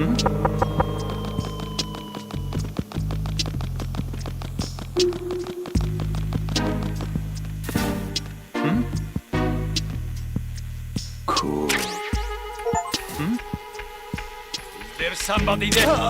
Cool. Is there somebody there?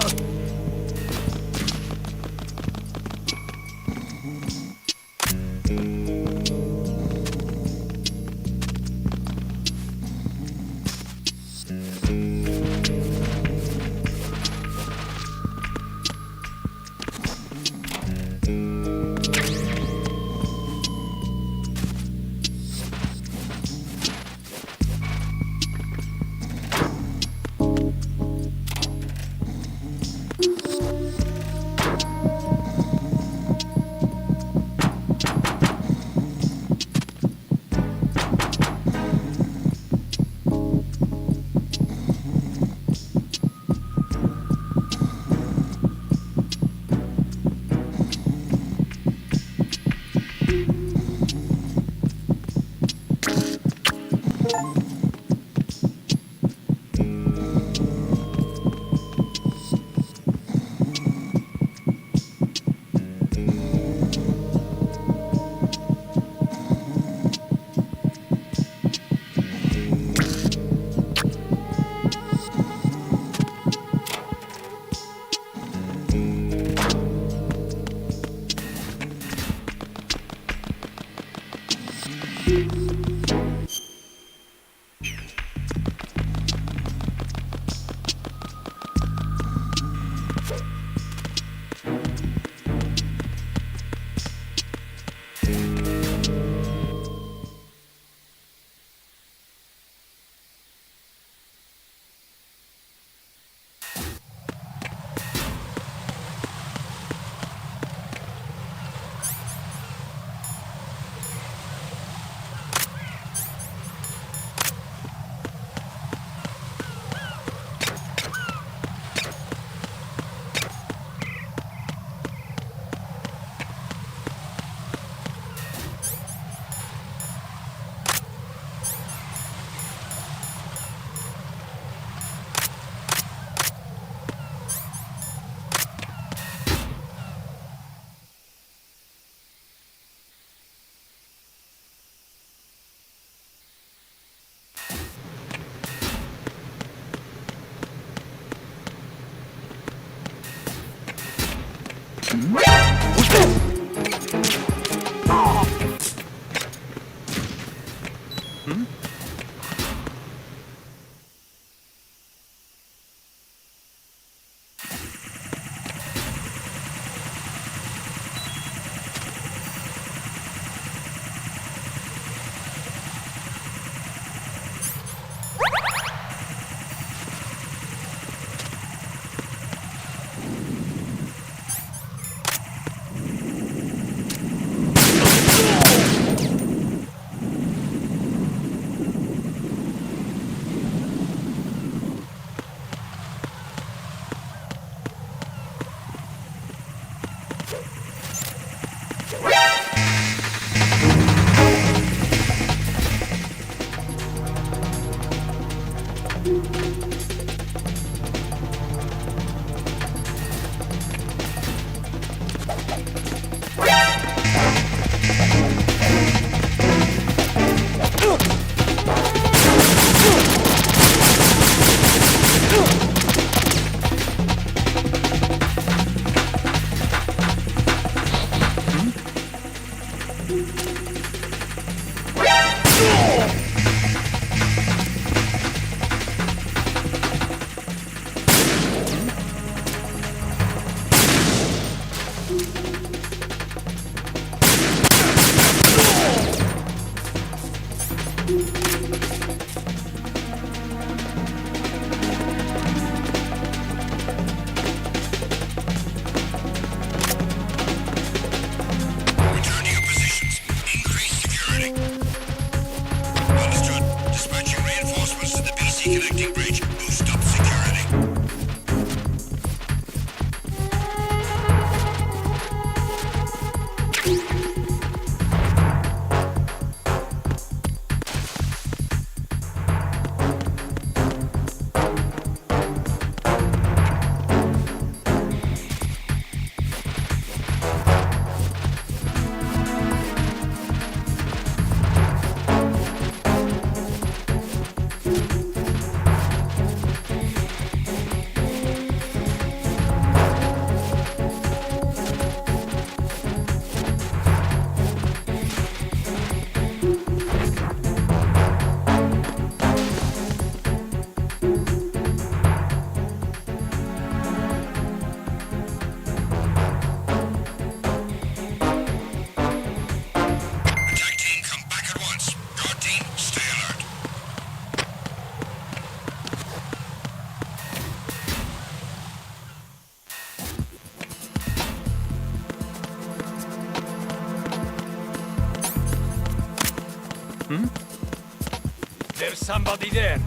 There's somebody there.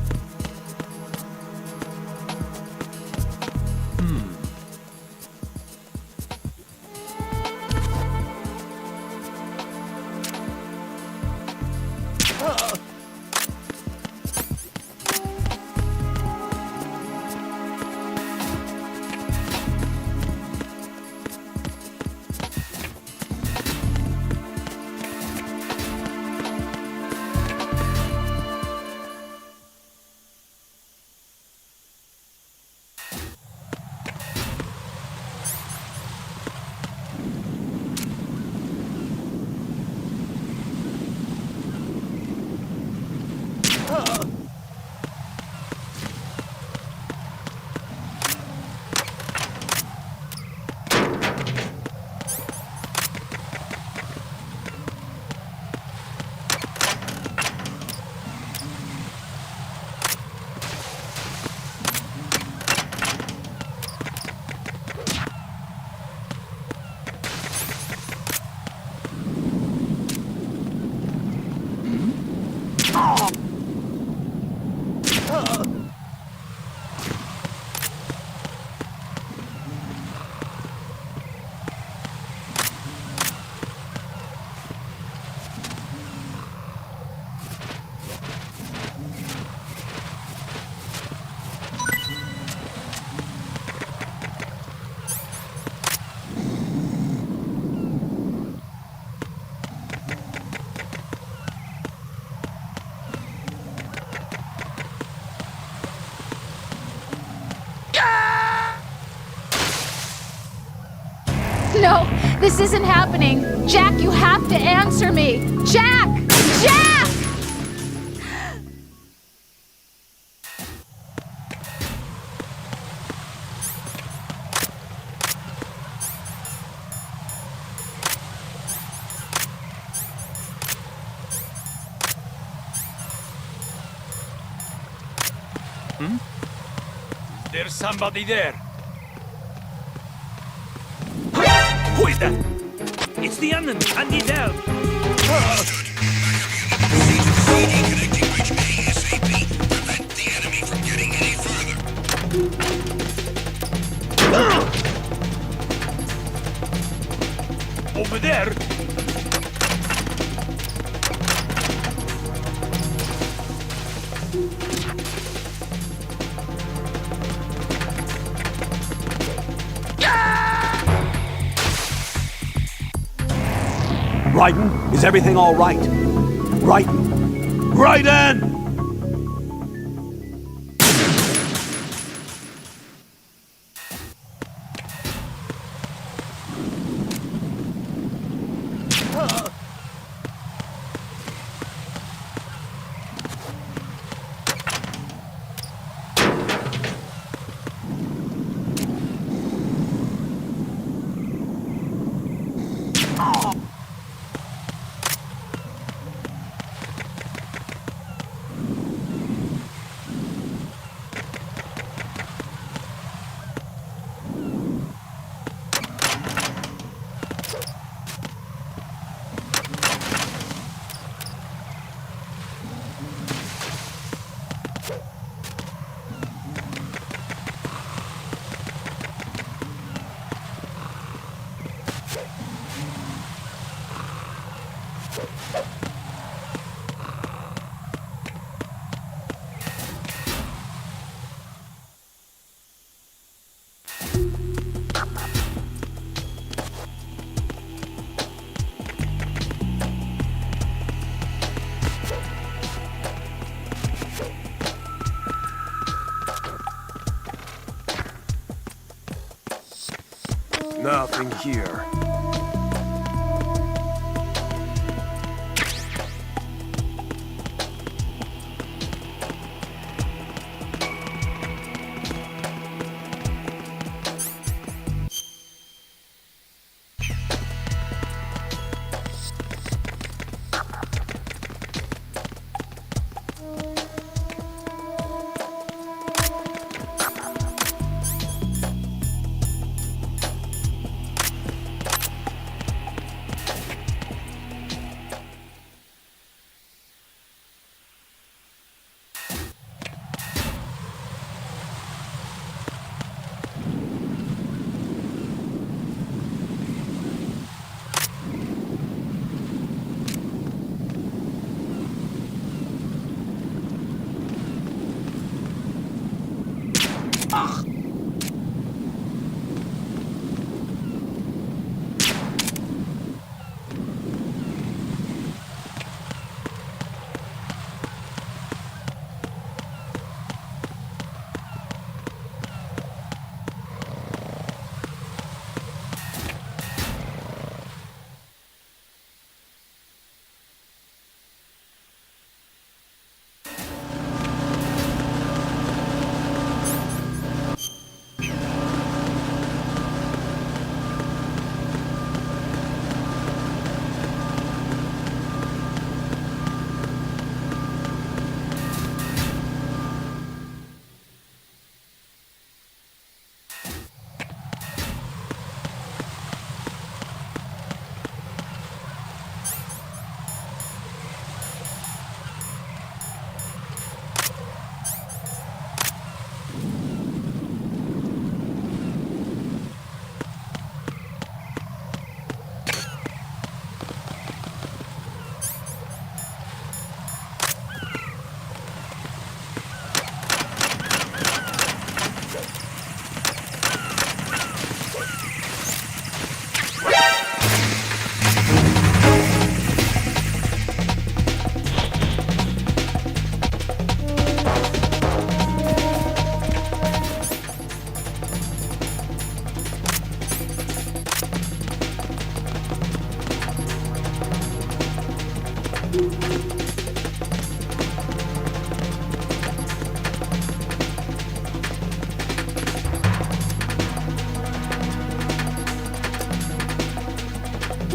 No, this isn't happening. Jack, you have to answer me. Jack! Jack! There's somebody there. Who is that? It's the Unknown, Andy Dell. Connecting bridge ASAP. Prevent the enemy from getting any further. Over there. Raiden, is everything all right? Raiden! Raiden! Nothing here.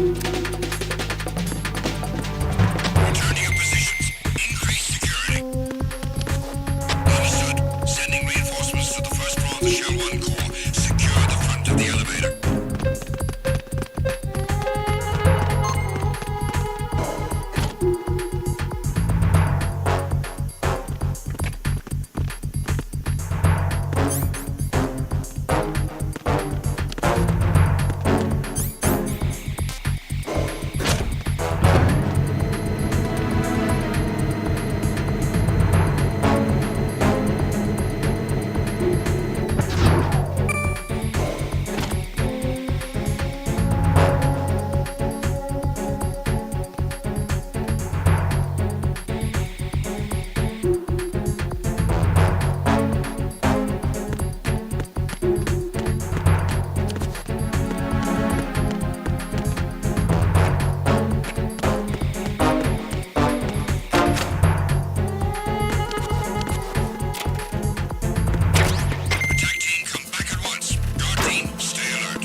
Return to your positions. Increase security. Understood. Sending reinforcements to the first floor of the Shell 1 core. Secure the front of the elevator. Attack team, come back at once. Guard team, stay alert.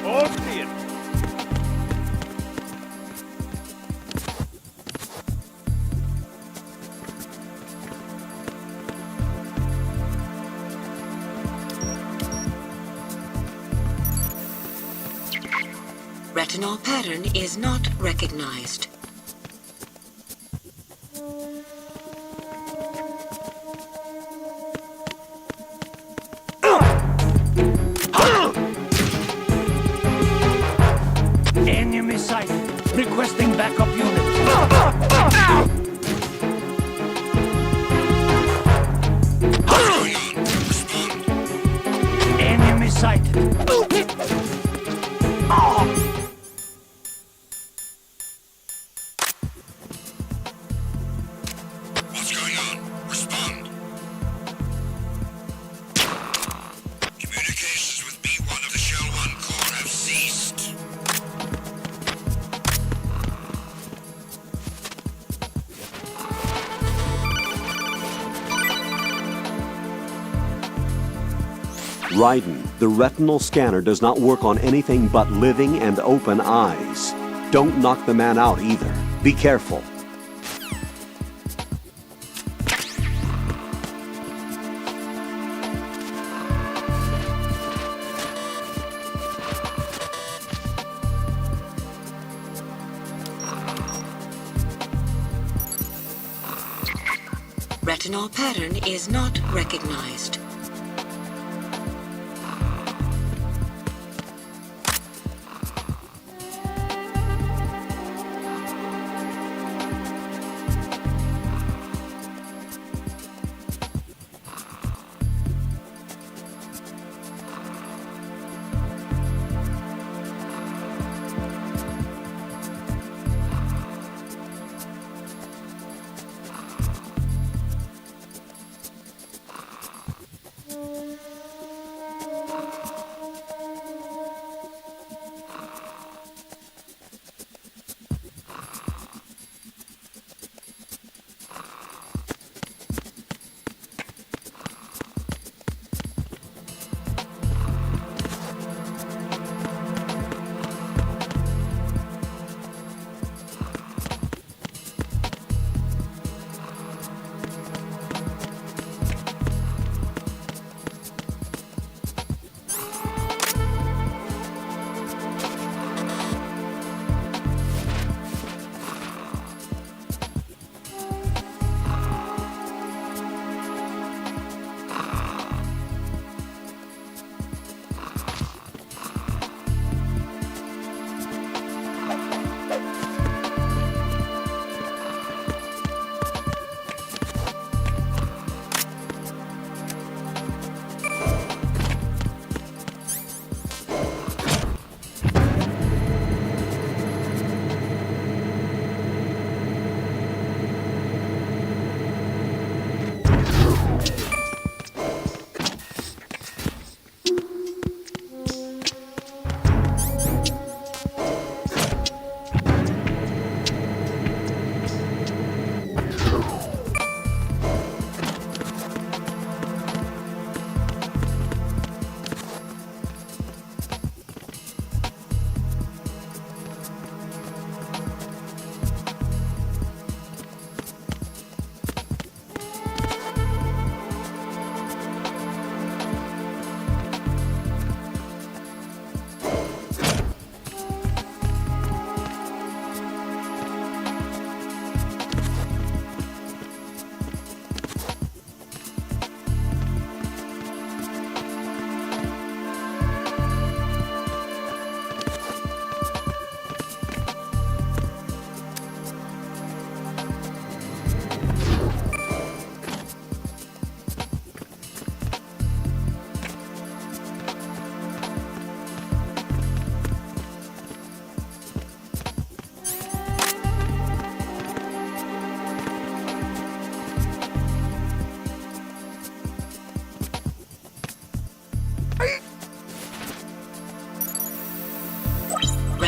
All clear. Retinol pattern is not recognized. Enemy sighted. Requesting backup unit. What's going on? Respond. Enemy sighted. What's going on? Respond. Communications with B1 of the Shell 1 core have ceased. Raiden, the retinal scanner does not work on anything but living and open eyes. Don't knock the man out either. Be careful. Retinol pattern is not recognized.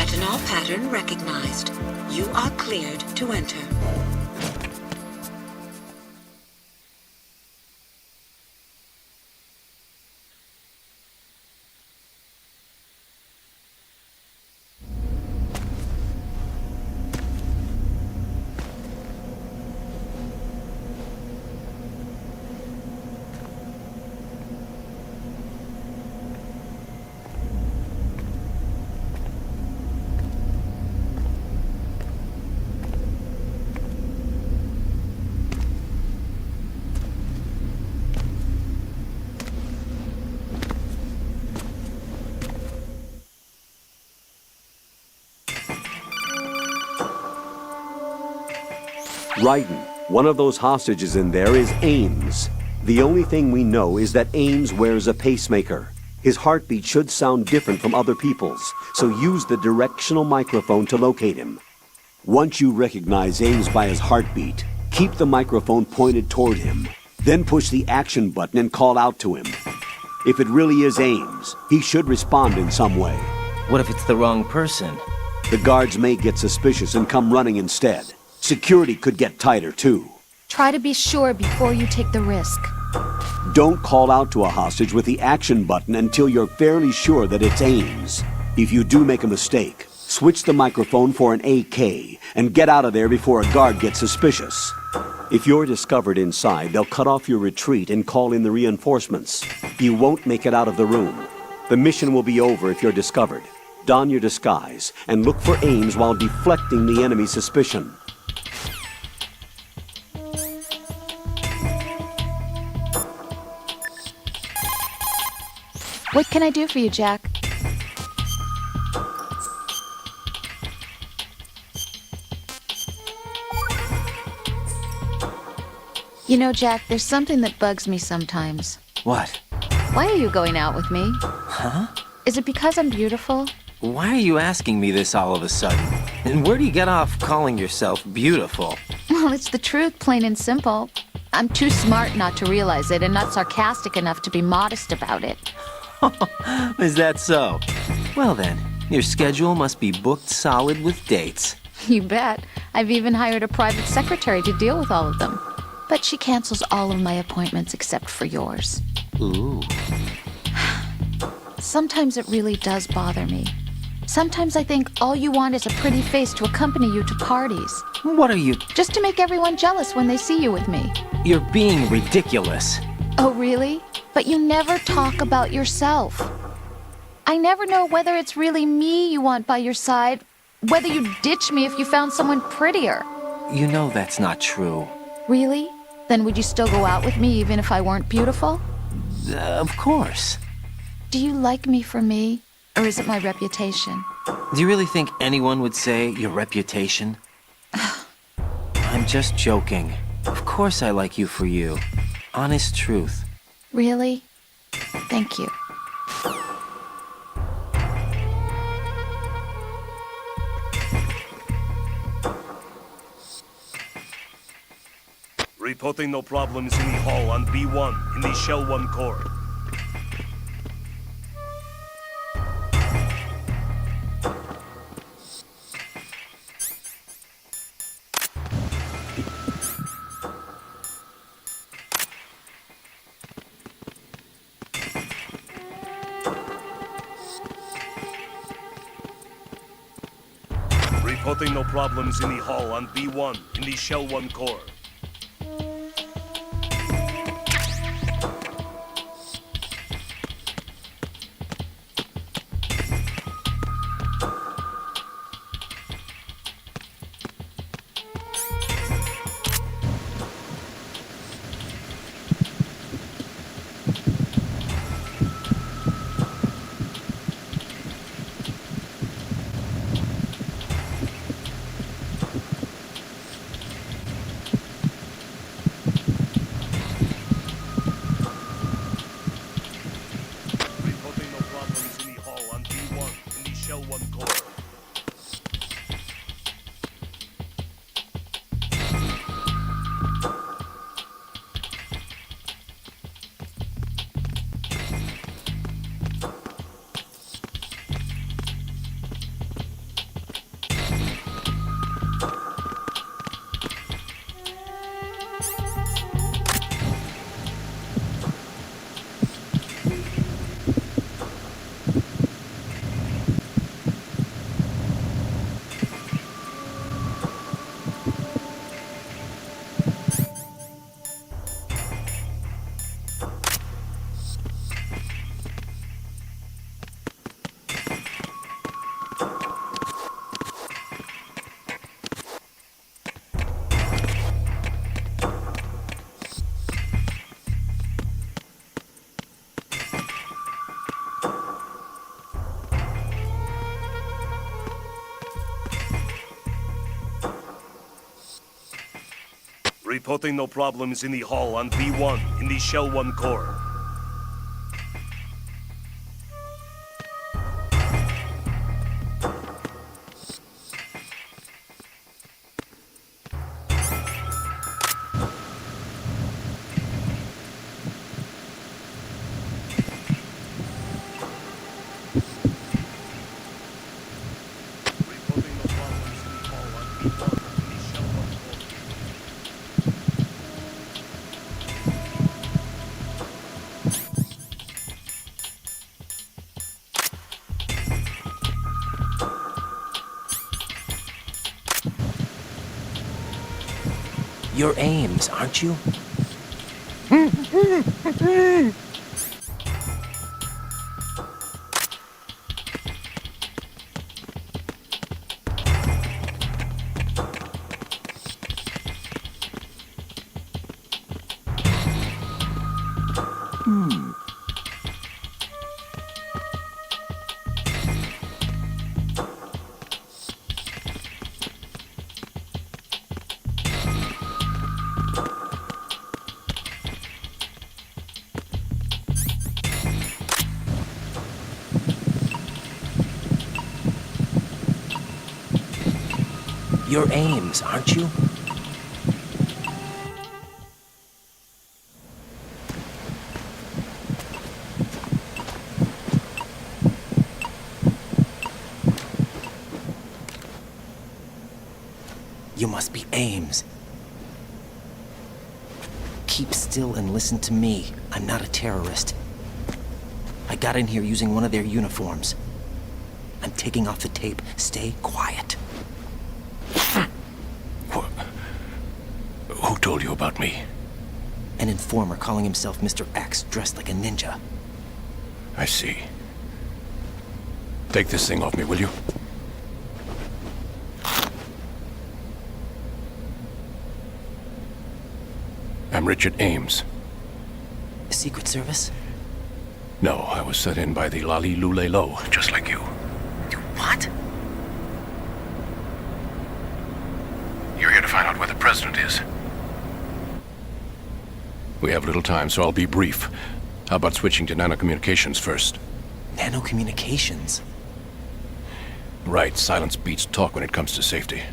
Retinol pattern recognized. You are cleared to enter. Raiden, one of those hostages in there is Ames. The only thing we know is that Ames wears a pacemaker. His heartbeat should sound different from other people's, so use the directional microphone to locate him. Once you recognize Ames by his heartbeat, keep the microphone pointed toward him. Then push the action button and call out to him. If it really is Ames, he should respond in some way. What if it's the wrong person? The guards may get suspicious and come running instead. Security could get tighter, too. Try to be sure before you take the risk. Don't call out to a hostage with the action button until you're fairly sure that it's Ames. If you do make a mistake, switch the microphone for an AK and get out of there before a guard gets suspicious. If you're discovered inside, they'll cut off your retreat and call in the reinforcements. You won't make it out of the room. The mission will be over if you're discovered. Don your disguise and look for Ames while deflecting the enemy's suspicion. What can I do for you, Jack? You know, Jack, there's something that bugs me sometimes. What? Why are you going out with me? Huh? Is it because I'm beautiful? Why are you asking me this all of a sudden? And where do you get off calling yourself beautiful? Well, it's the truth, plain and simple. I'm too smart not to realize it and not sarcastic enough to be modest about it. Is that so? Well then, your schedule must be booked solid with dates. You bet. I've even hired a private secretary to deal with all of them. But she cancels all of my appointments except for yours. Ooh. Sometimes it really does bother me. Sometimes I think all you want is a pretty face to accompany you to parties. What are you? Just to make everyone jealous when they see you with me. You're being ridiculous. Oh, really? But you never talk about yourself. I never know whether it's really me you want by your side, whether you'd ditch me if you found someone prettier. You know that's not true. Really? Then would you still go out with me even if I weren't beautiful? Of course. Do you like me for me, or is it my reputation? Do you really think anyone would say your reputation? I'm just joking. Of course I like you for you. Honest truth. Really? Thank you. Reporting no problems in the hall on B1 in the Shell 1 core. Reporting no problems in the hall on B1 in the Shell 1 core. Reporting no problems in the hall on B1 in the Shell 1 core. Reporting no problems in the hall on B1 in the Shell 1 core. You're Ames, aren't you? You're Ames, aren't you? You must be Ames. Keep still and listen to me. I'm not a terrorist. I got in here using one of their uniforms. I'm taking off the tape. Stay quiet. Who told you about me? An informer calling himself Mr. X, dressed like a ninja. I see. Take this thing off me, will you? I'm Richard Ames. Secret Service? No, I was set in by the Lali Lule Lo, just like you. What? You're here to find out where the president is. We have little time, so I'll be brief. How about switching to nanocommunications first? Nanocommunications? Right, silence beats talk when it comes to safety.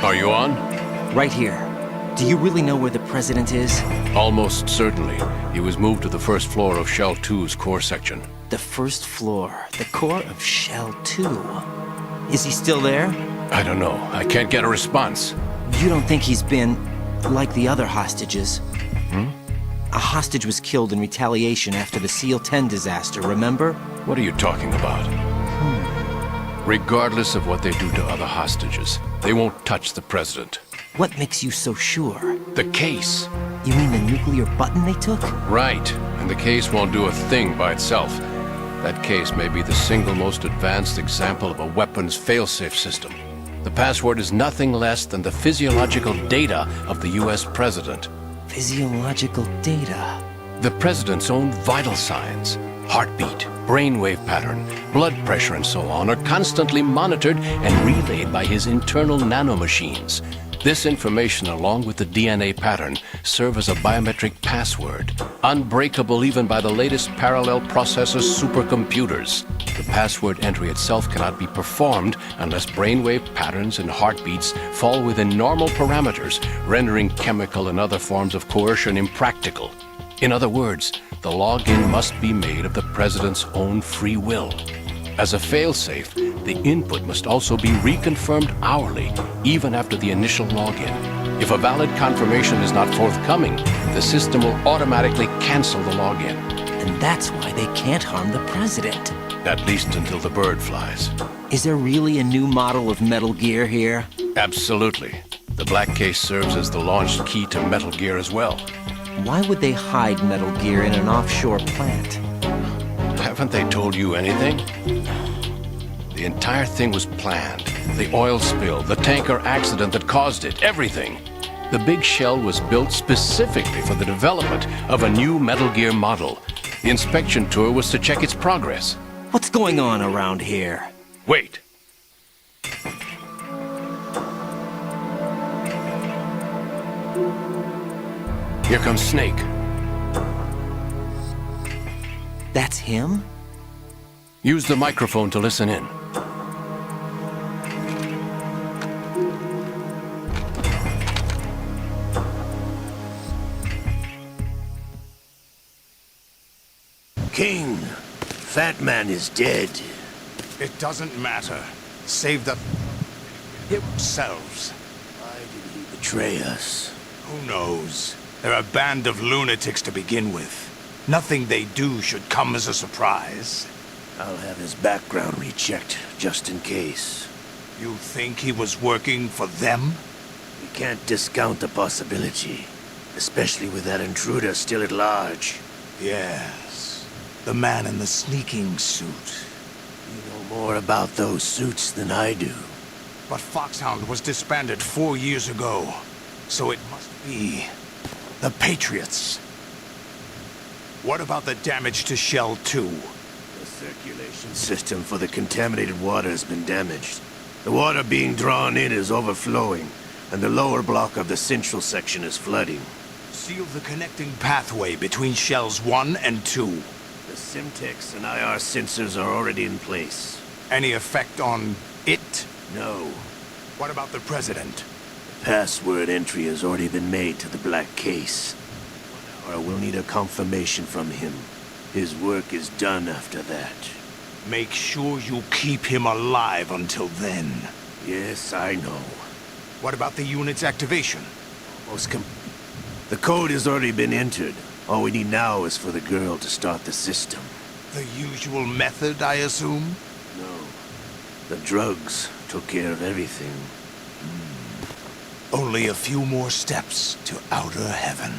Are you on? Right here. Do you really know where the president is? Almost certainly. He was moved to the first floor of Shell 2's core section. The first floor. The core of Shell 2. Is he still there? I don't know. I can't get a response. You don't think he's been like the other hostages? A hostage was killed in retaliation after the SEAL 10 disaster, remember? What are you talking about? Regardless of what they do to other hostages, they won't touch the president. What makes you so sure? The case. You mean the nuclear button they took? Right. And the case won't do a thing by itself. That case may be the single most advanced example of a weapons failsafe system. The password is nothing less than the physiological data of the US president. Physiological data. The president's own vital signs, heartbeat, brainwave pattern, blood pressure, and so on, are constantly monitored and relayed by his internal nanomachines. This information, along with the DNA pattern, serve as a biometric password, unbreakable even by the latest parallel processor supercomputers. The password entry itself cannot be performed unless brainwave patterns and heartbeats fall within normal parameters, rendering chemical and other forms of coercion impractical. In other words, the login must be made of the president's own free will. As a failsafe, the input must also be reconfirmed hourly, even after the initial login. If a valid confirmation is not forthcoming, the system will automatically cancel the login. And that's why they can't harm the president. At least until the bird flies. Is there really a new model of Metal Gear here? Absolutely. The black case serves as the launch key to Metal Gear as well. Why would they hide Metal Gear in an offshore plant? Haven't they told you anything? The entire thing was planned. The oil spill, the tanker accident that caused it, everything. The big shell was built specifically for the development of a new Metal Gear model. The inspection tour was to check its progress. What's going on around here? Wait. Here comes Snake. That's him? Use the microphone to listen in. King, Fat Man is dead. It doesn't matter. Save the themselves. Why did he betray us? Who knows? They're a band of lunatics to begin with. Nothing they do should come as a surprise. I'll have his background rechecked, just in case. You think he was working for them? We can't discount the possibility, especially with that intruder still at large. Yes. The man in the sneaking suit. You know more about those suits than I do. But Foxhound was disbanded 4 years ago. So it must be the Patriots. What about the damage to Shell 2? The circulation system for the contaminated water has been damaged. The water being drawn in is overflowing, and the lower block of the central section is flooding. Seal the connecting pathway between Shells 1 and 2. The Simtex and IR sensors are already in place. Any effect on it? No. What about the President? Password entry has already been made to the black case. 1 hour we'll need a confirmation from him. His work is done after that. Make sure you keep him alive until then. Yes, I know. What about the unit's activation? The code has already been entered. All we need now is for the girl to start the system. The usual method, I assume? No. The drugs took care of everything. Only a few more steps to outer heaven.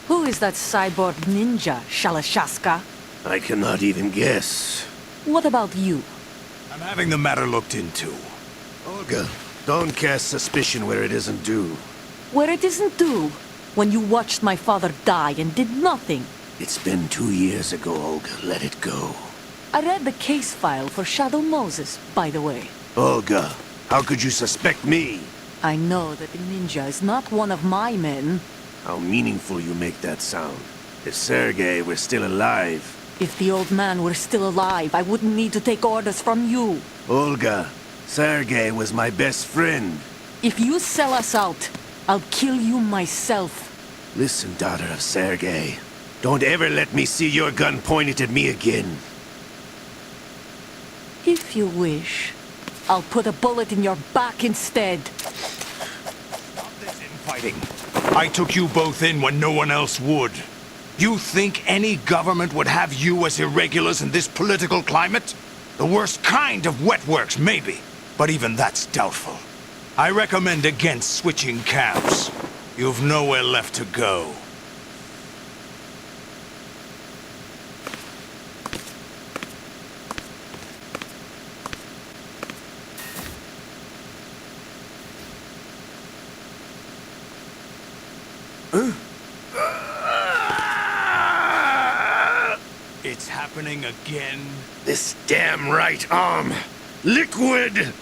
Who is that cyborg ninja, Shalashaska? I cannot even guess. What about you? I'm having the matter looked into. Olga, don't cast suspicion where it isn't due. Where it isn't due, when you watched my father die and did nothing. It's been 2 years ago, Olga. Let it go. I read the case file for Shadow Moses, by the way. Olga, how could you suspect me? I know that the ninja is not one of my men. How meaningful you make that sound. If Sergei were still alive... If the old man were still alive, I wouldn't need to take orders from you. Olga, Sergei was my best friend. If you sell us out, I'll kill you myself. Listen, daughter of Sergei. Don't ever let me see your gun pointed at me again. If you wish, I'll put a bullet in your back instead. Stop this infighting. I took you both in when no one else would. You think any government would have you as irregulars in this political climate? The worst kind of wet works, maybe. But even that's doubtful. I recommend against switching camps. You've nowhere left to go. It's happening again. This damn right arm. Liquid!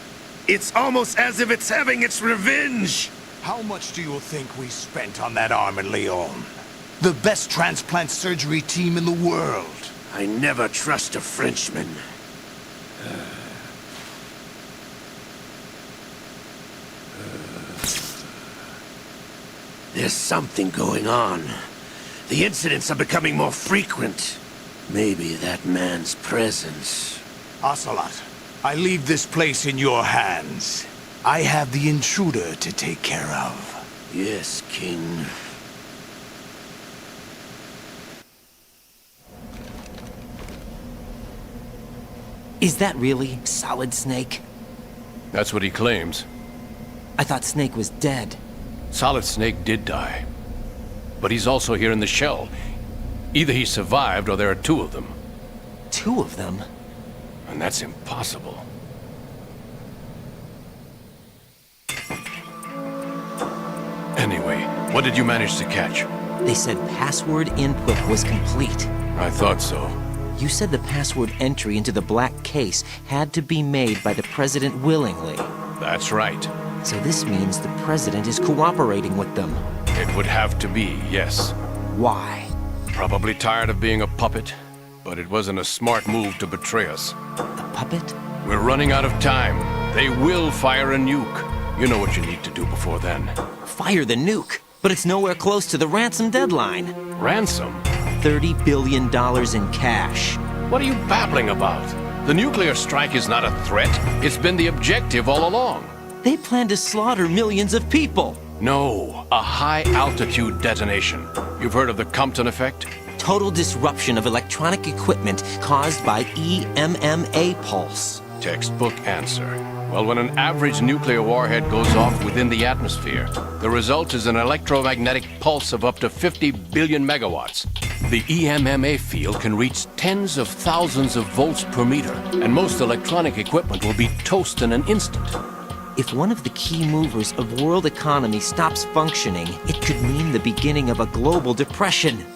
It's almost as if it's having its revenge. How much do you think we spent on that arm in Lyon? The best transplant surgery team in the world. I never trust a Frenchman. There's something going on. The incidents are becoming more frequent. Maybe that man's presence. Ocelot, I leave this place in your hands. I have the intruder to take care of. Yes, King. Is that really Solid Snake? That's what he claims. I thought Snake was dead. Solid Snake did die. but he's also here in the shell. Either he survived or there are two of them. Two of them? And that's impossible. Anyway, what did you manage to catch? They said password input was complete. I thought so. You said the password entry into the black case had to be made by the President willingly. That's right. So this means the President is cooperating with them. It would have to be, yes. Why? Probably tired of being a puppet, but it wasn't a smart move to betray us. A puppet? We're running out of time. They will fire a nuke. You know what you need to do before then. Fire the nuke? But it's nowhere close to the ransom deadline. Ransom? $30 billion in cash. What are you babbling about? The nuclear strike is not a threat. It's been the objective all along. They plan to slaughter millions of people. No, a high-altitude detonation. You've heard of the Compton effect? Total disruption of electronic equipment caused by EMMA pulse. Textbook answer. Well, when an average nuclear warhead goes off within the atmosphere, the result is an electromagnetic pulse of up to 50 billion megawatts. The EMMA field can reach tens of thousands of volts per meter, and most electronic equipment will be toast in an instant. If one of the key movers of world economy stops functioning, it could mean the beginning of a global depression.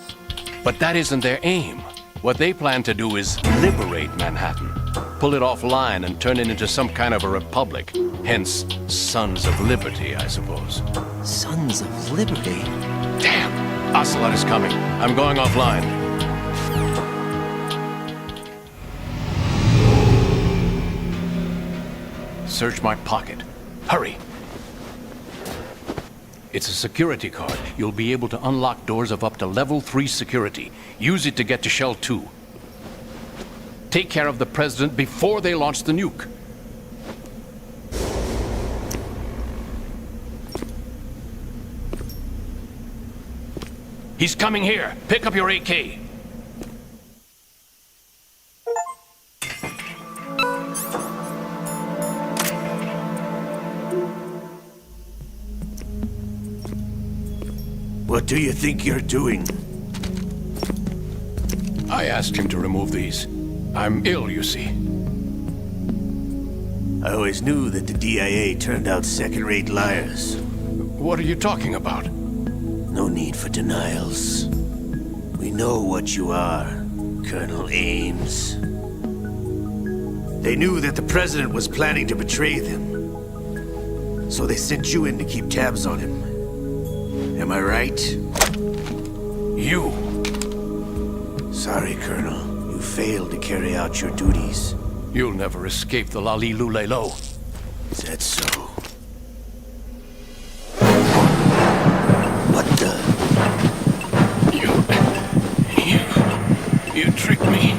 But that isn't their aim. What they plan to do is liberate Manhattan. Pull it offline and turn it into some kind of a republic. Hence, Sons of Liberty, I suppose. Sons of Liberty? Damn! Ocelot is coming. I'm going offline. Search my pocket. Hurry! It's a security card. You'll be able to unlock doors of up to level 3 security. Use it to get to Shell 2. Take care of the President before they launch the nuke. He's coming here. Pick up your AK. What do you think you're doing? I asked him to remove these. I'm ill, you see. I always knew that the DIA turned out second-rate liars. What are you talking about? No need for denials. We know what you are, Colonel Ames. They knew that the President was planning to betray them. So they sent you in to keep tabs on him. Am I right? You. Sorry, Colonel. You failed to carry out your duties. You'll never escape the Lali Lulelo. Is that so? What the? You tricked me.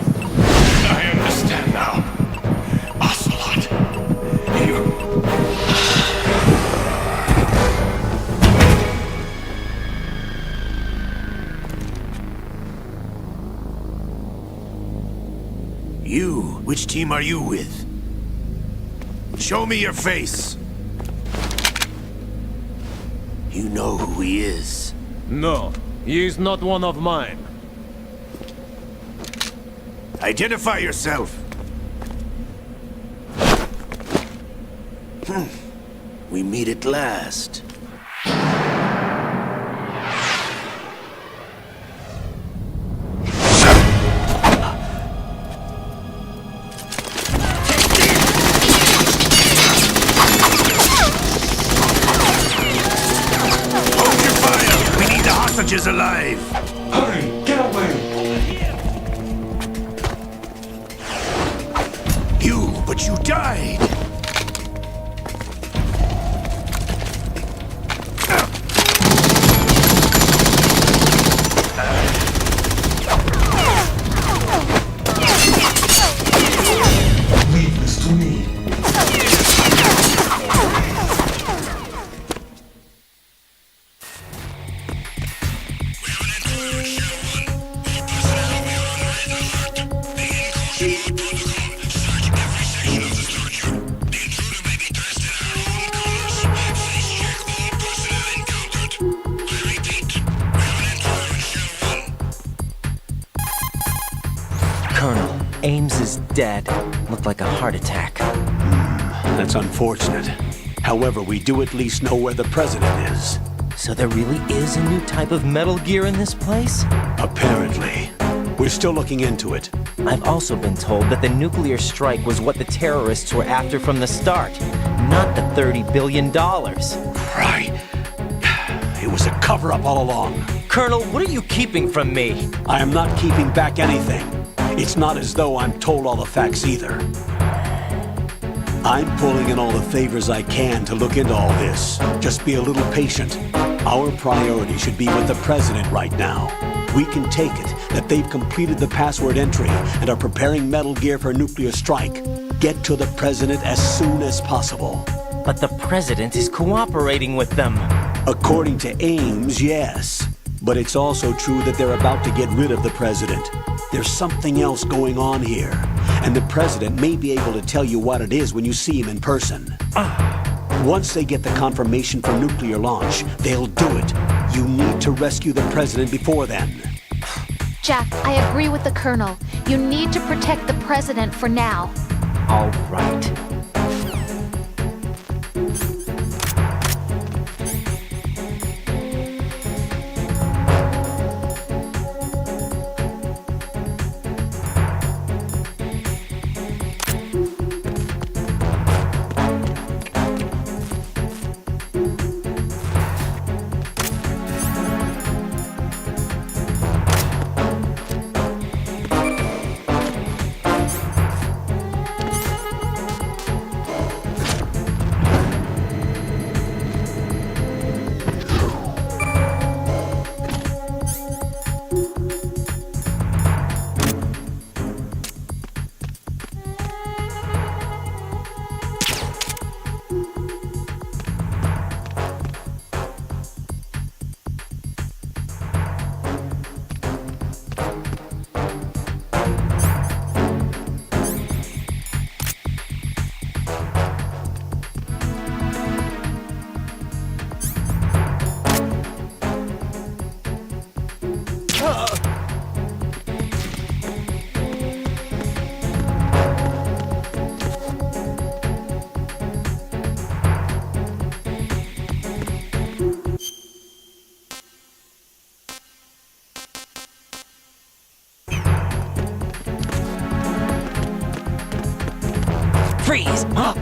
I understand now. Ocelot. You? Which team are you with? Show me your face. You know who he is. No, he is not one of mine. Identify yourself. We meet at last. Hold your fire! We need the hostages alive! Hurry, get away! But you died! Leave this to me. Ames is dead. Looked like a heart attack. That's unfortunate. However, we do at least know where the president is. So there really is a new type of Metal Gear in this place? Apparently. We're still looking into it. I've also been told that the nuclear strike was what the terrorists were after from the start, not the $30 billion. Right. It was a cover-up all along. Colonel, what are you keeping from me? I am not keeping back anything. It's not as though I'm told all the facts either. I'm pulling in all the favors I can to look into all this. Just be a little patient. Our priority should be with the president right now. We can take it that they've completed the password entry and are preparing Metal Gear for nuclear strike. Get to the president as soon as possible. But the president is cooperating with them. According to Ames, yes. But it's also true that they're about to get rid of the president. There's something else going on here, and the president may be able to tell you what it is when you see him in person. Once they get the confirmation for nuclear launch, they'll do it. You need to rescue the president before then. Jack, I agree with the Colonel. You need to protect the president for now. All right. Freeze! Huh?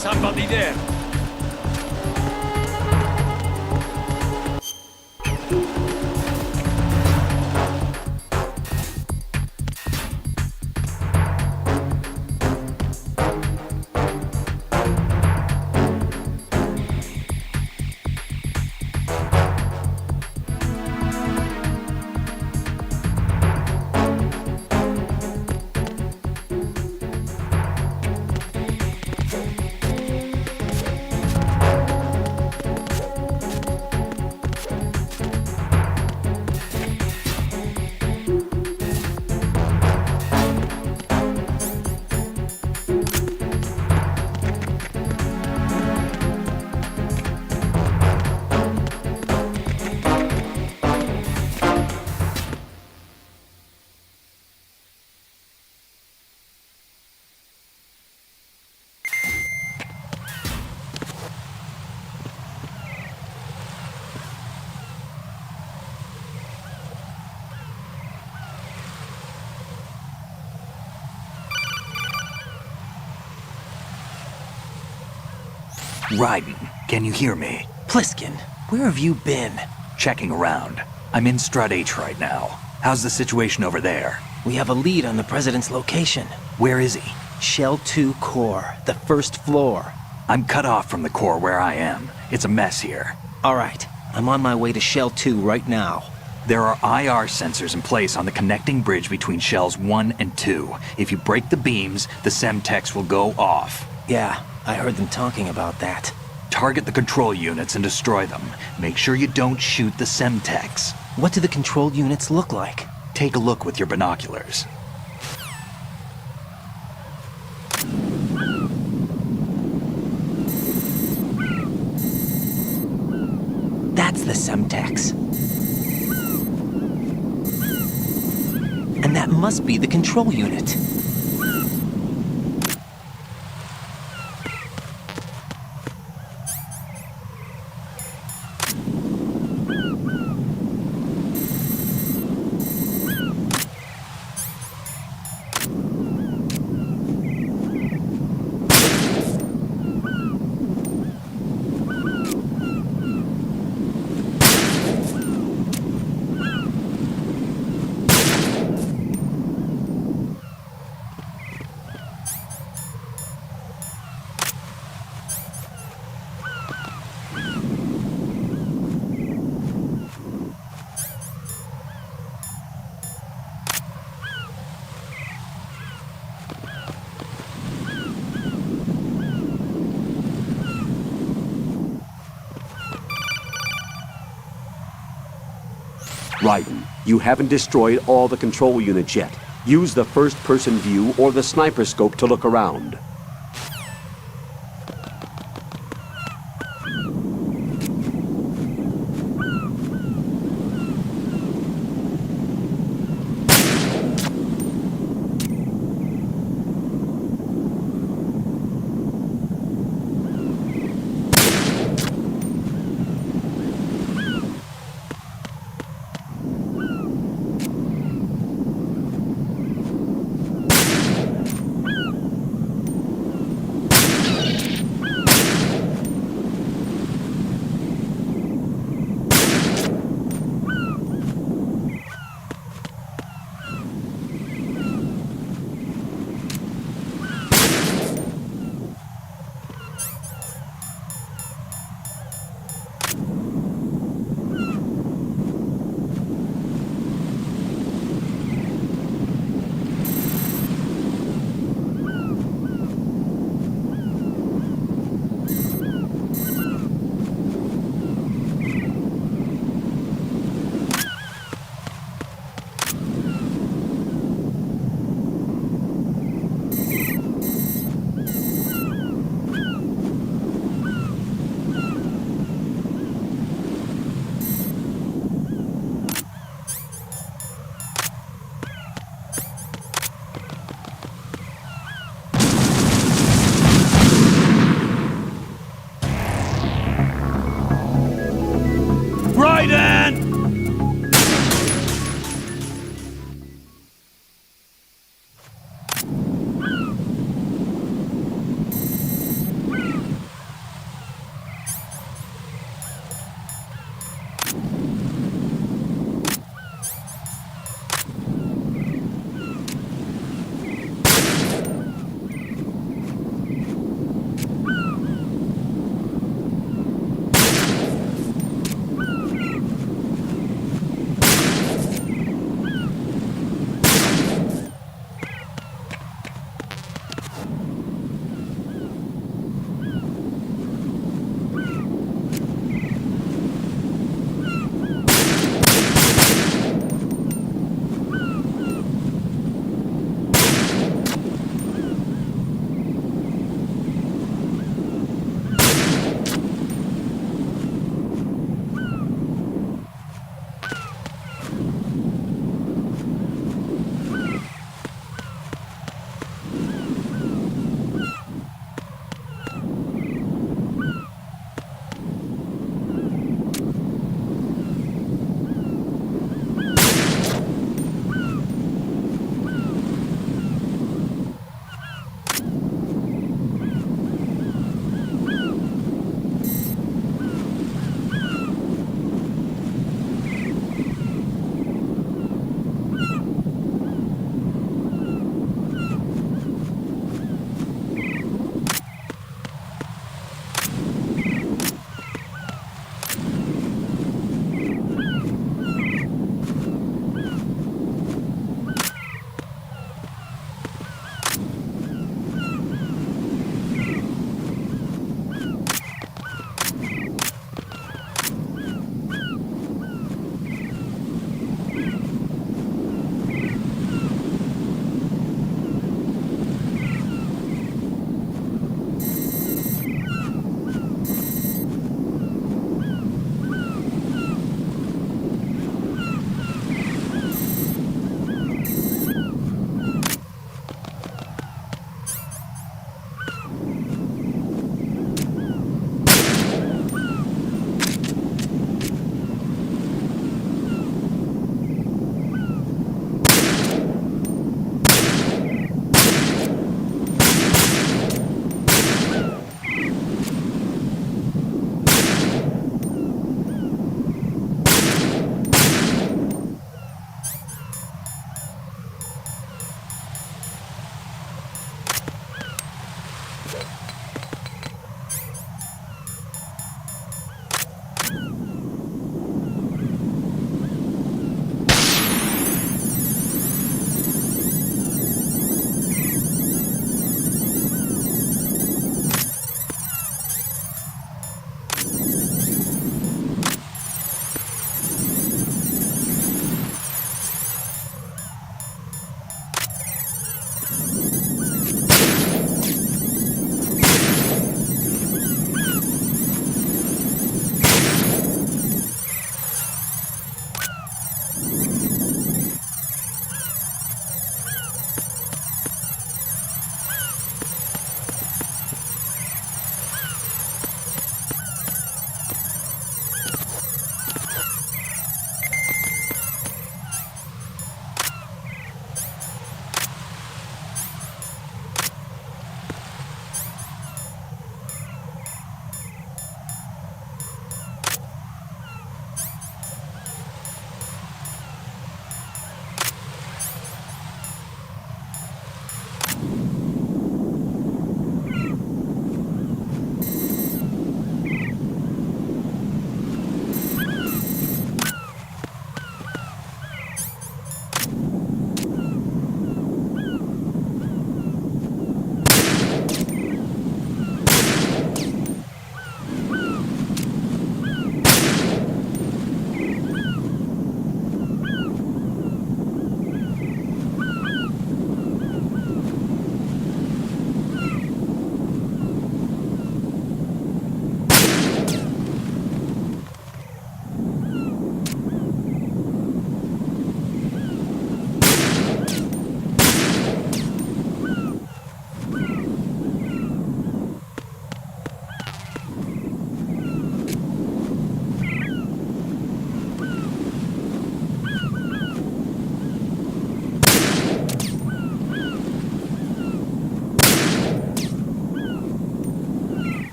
somebody there. Raiden, can you hear me? Pliskin, where have you been? Checking around. I'm in Strut H right now. How's the situation over there? We have a lead on the President's location. Where is he? Shell 2 core, the first floor. I'm cut off from the core where I am. It's a mess here. All right, I'm on my way to Shell 2 right now. There are IR sensors in place on the connecting bridge between Shells 1 and 2. If you break the beams, the Semtex will go off. Yeah, I heard them talking about that. Target the control units and destroy them. Make sure you don't shoot the Semtex. What do the control units look like? Take a look with your binoculars. That's the Semtex. And that must be the control unit. Raiden, you haven't destroyed all the control units yet. Use the first-person view or the sniper scope to look around.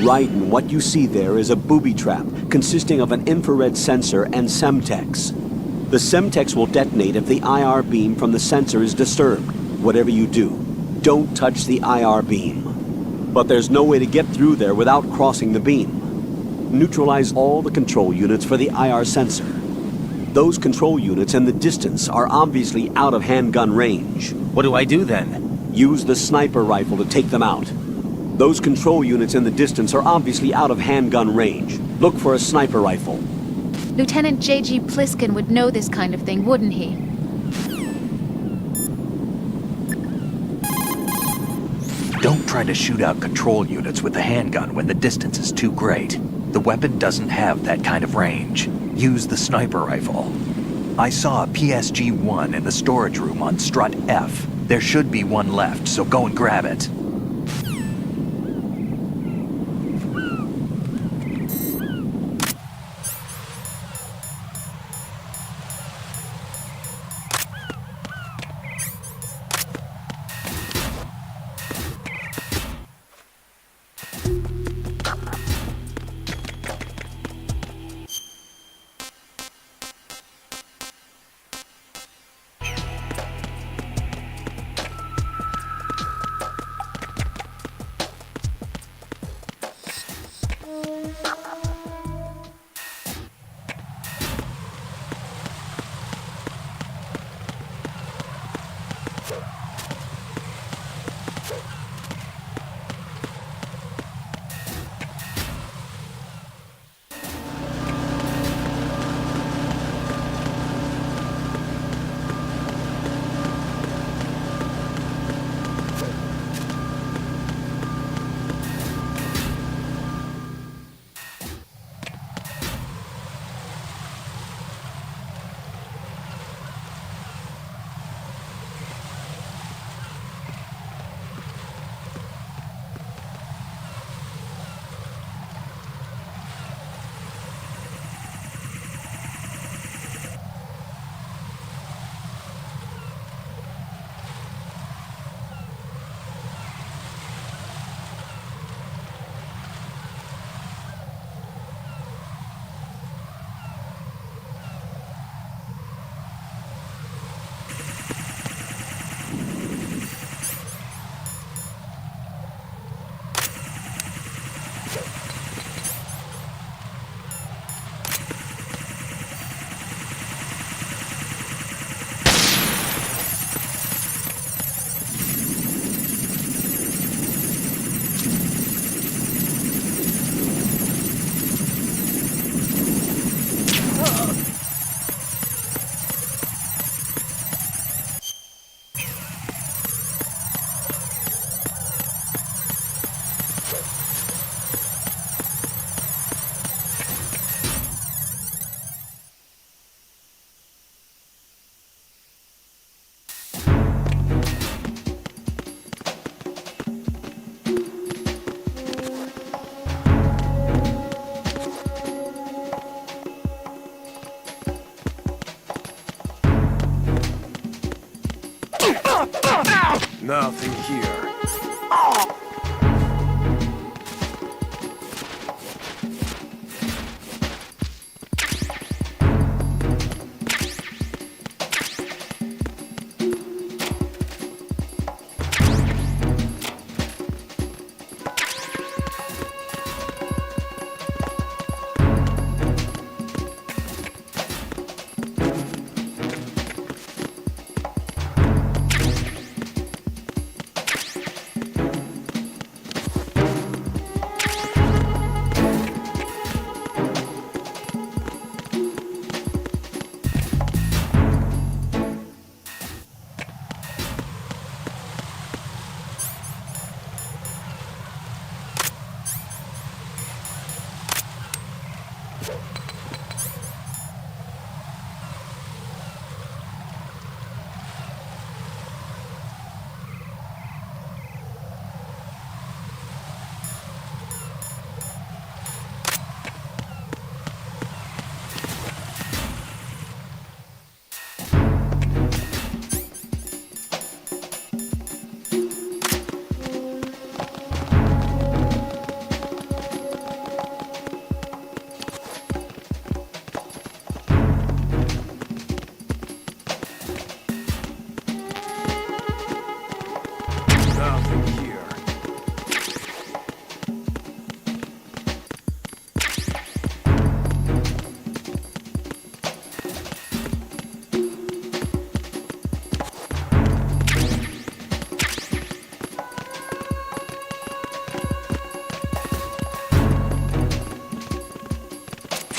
Raiden, what you see there is a booby trap consisting of an infrared sensor and Semtex. The Semtex will detonate if the IR beam from the sensor is disturbed. Whatever you do, don't touch the IR beam. But there's no way to get through there without crossing the beam. Neutralize all the control units for the IR sensor. Those control units in the distance are obviously out of handgun range. What do I do then? Use the sniper rifle to take them out. Those control units in the distance are obviously out of handgun range. Look for a sniper rifle. Lieutenant J.G. Pliskin would know this kind of thing, wouldn't he? Don't try to shoot out control units with the handgun when the distance is too great. The weapon doesn't have that kind of range. Use the sniper rifle. I saw a PSG-1 in the storage room on strut F. There should be one left, so go and grab it.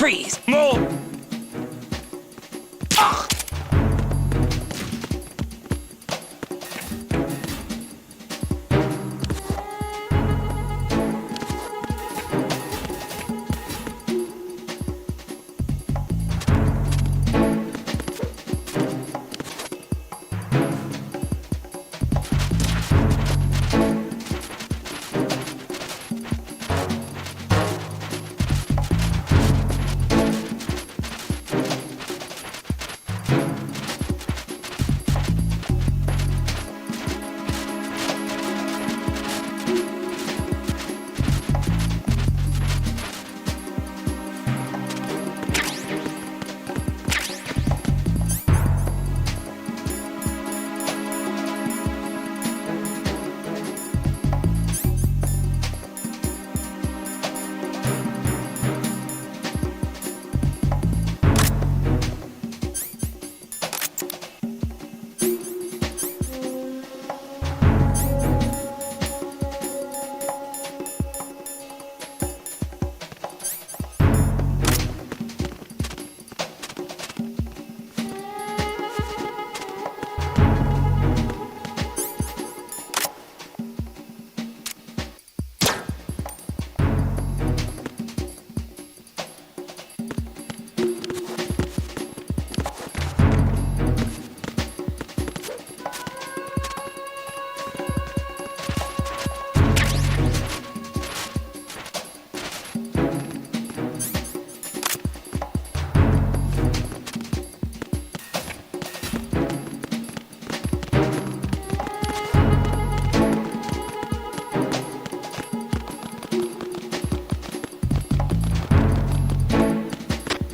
Freeze! No!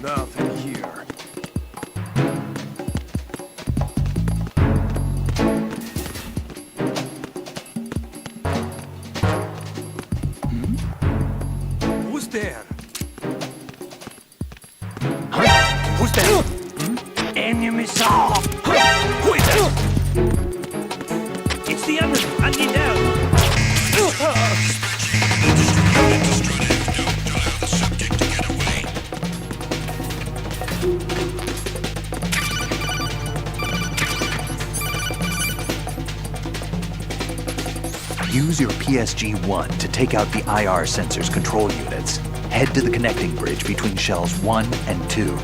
Nothing here. Who's there? Who's there? Enemy saw! Who is that? It's the enemy! I need Use your PSG-1 to take out the IR sensor's control units. Head to the connecting bridge between shells 1 and 2.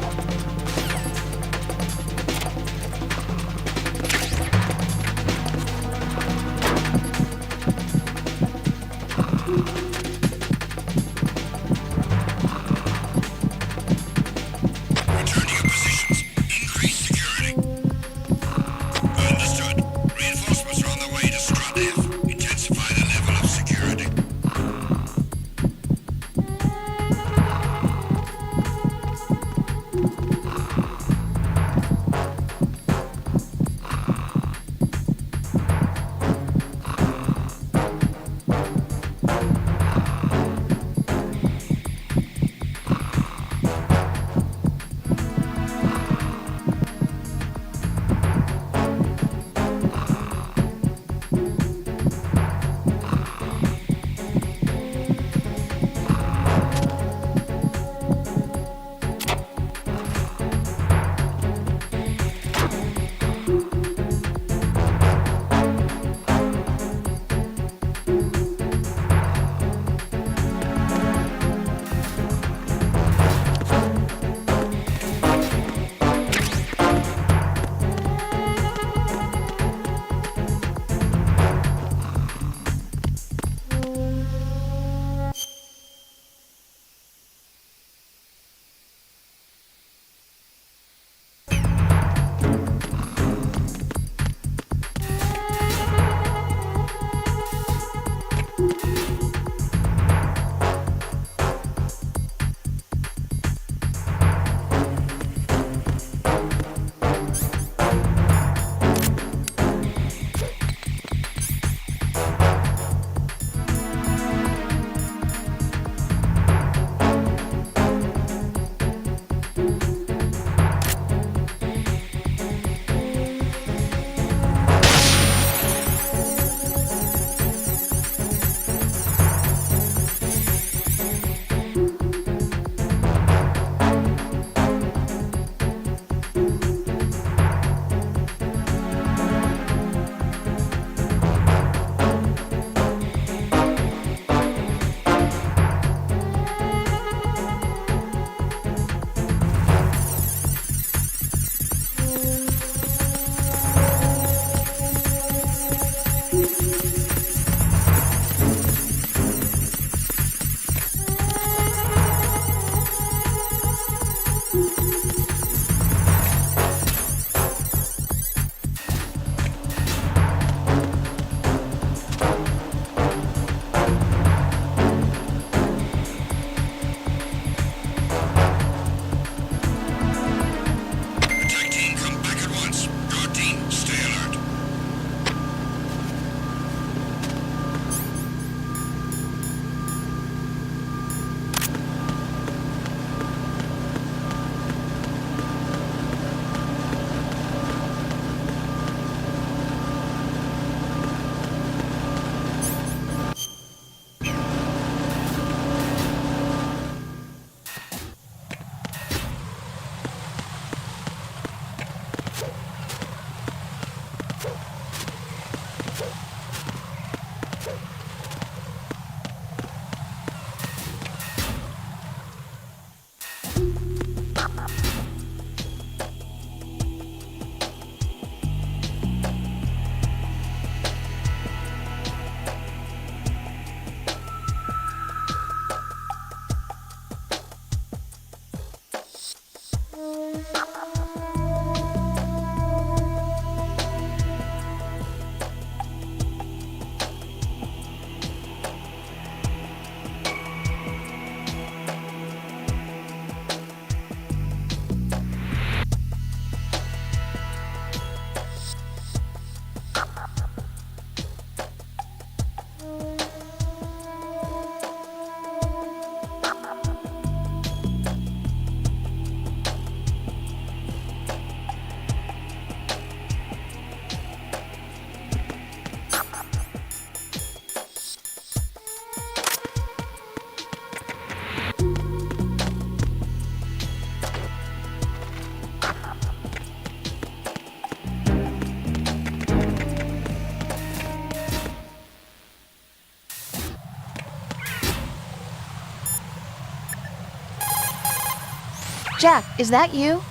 Jack, is that you?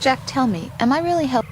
Jack, tell me, am I really helping?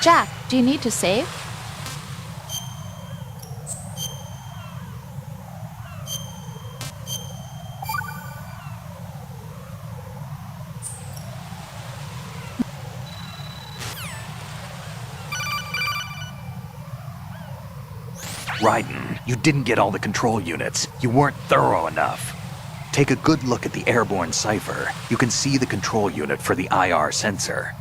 Jack, do you need to save? Raiden, you didn't get all the control units. You weren't thorough enough. Take a good look at the airborne cipher. You can see the control unit for the IR sensor.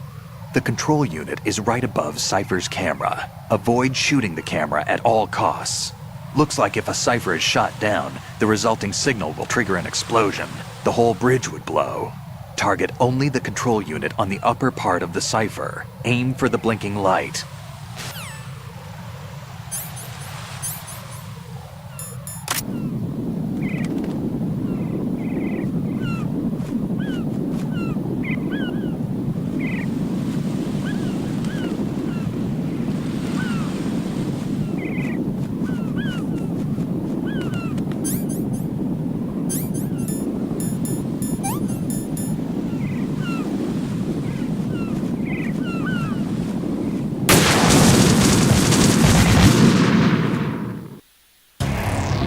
The control unit is right above Cypher's camera. Avoid shooting the camera at all costs. Looks like if a Cypher is shot down, the resulting signal will trigger an explosion. The whole bridge would blow. Target only the control unit on the upper part of the Cypher. Aim for the blinking light.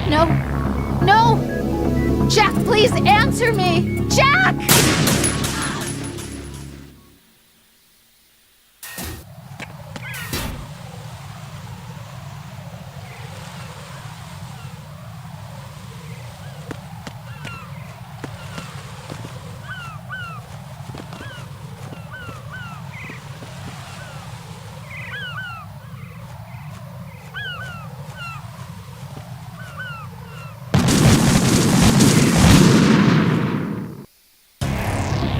No. No! Jack, please answer me! Jack!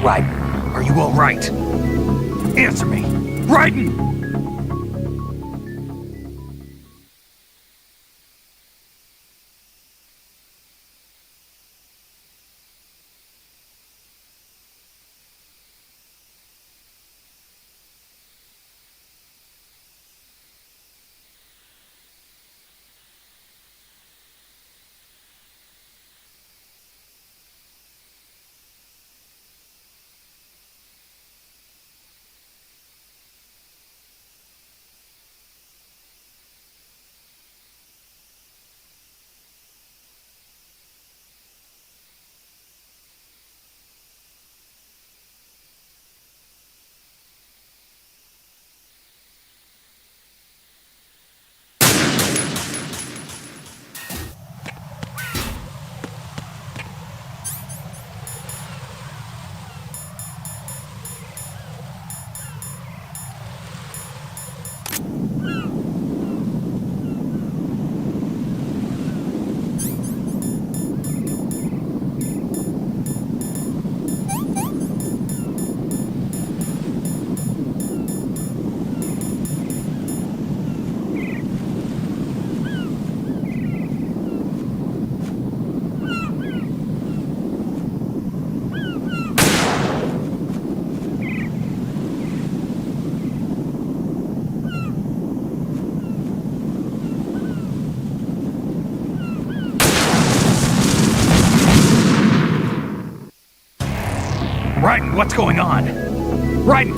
Raiden, are you all right? Answer me! Raiden! Raiden, what's going on? Raiden!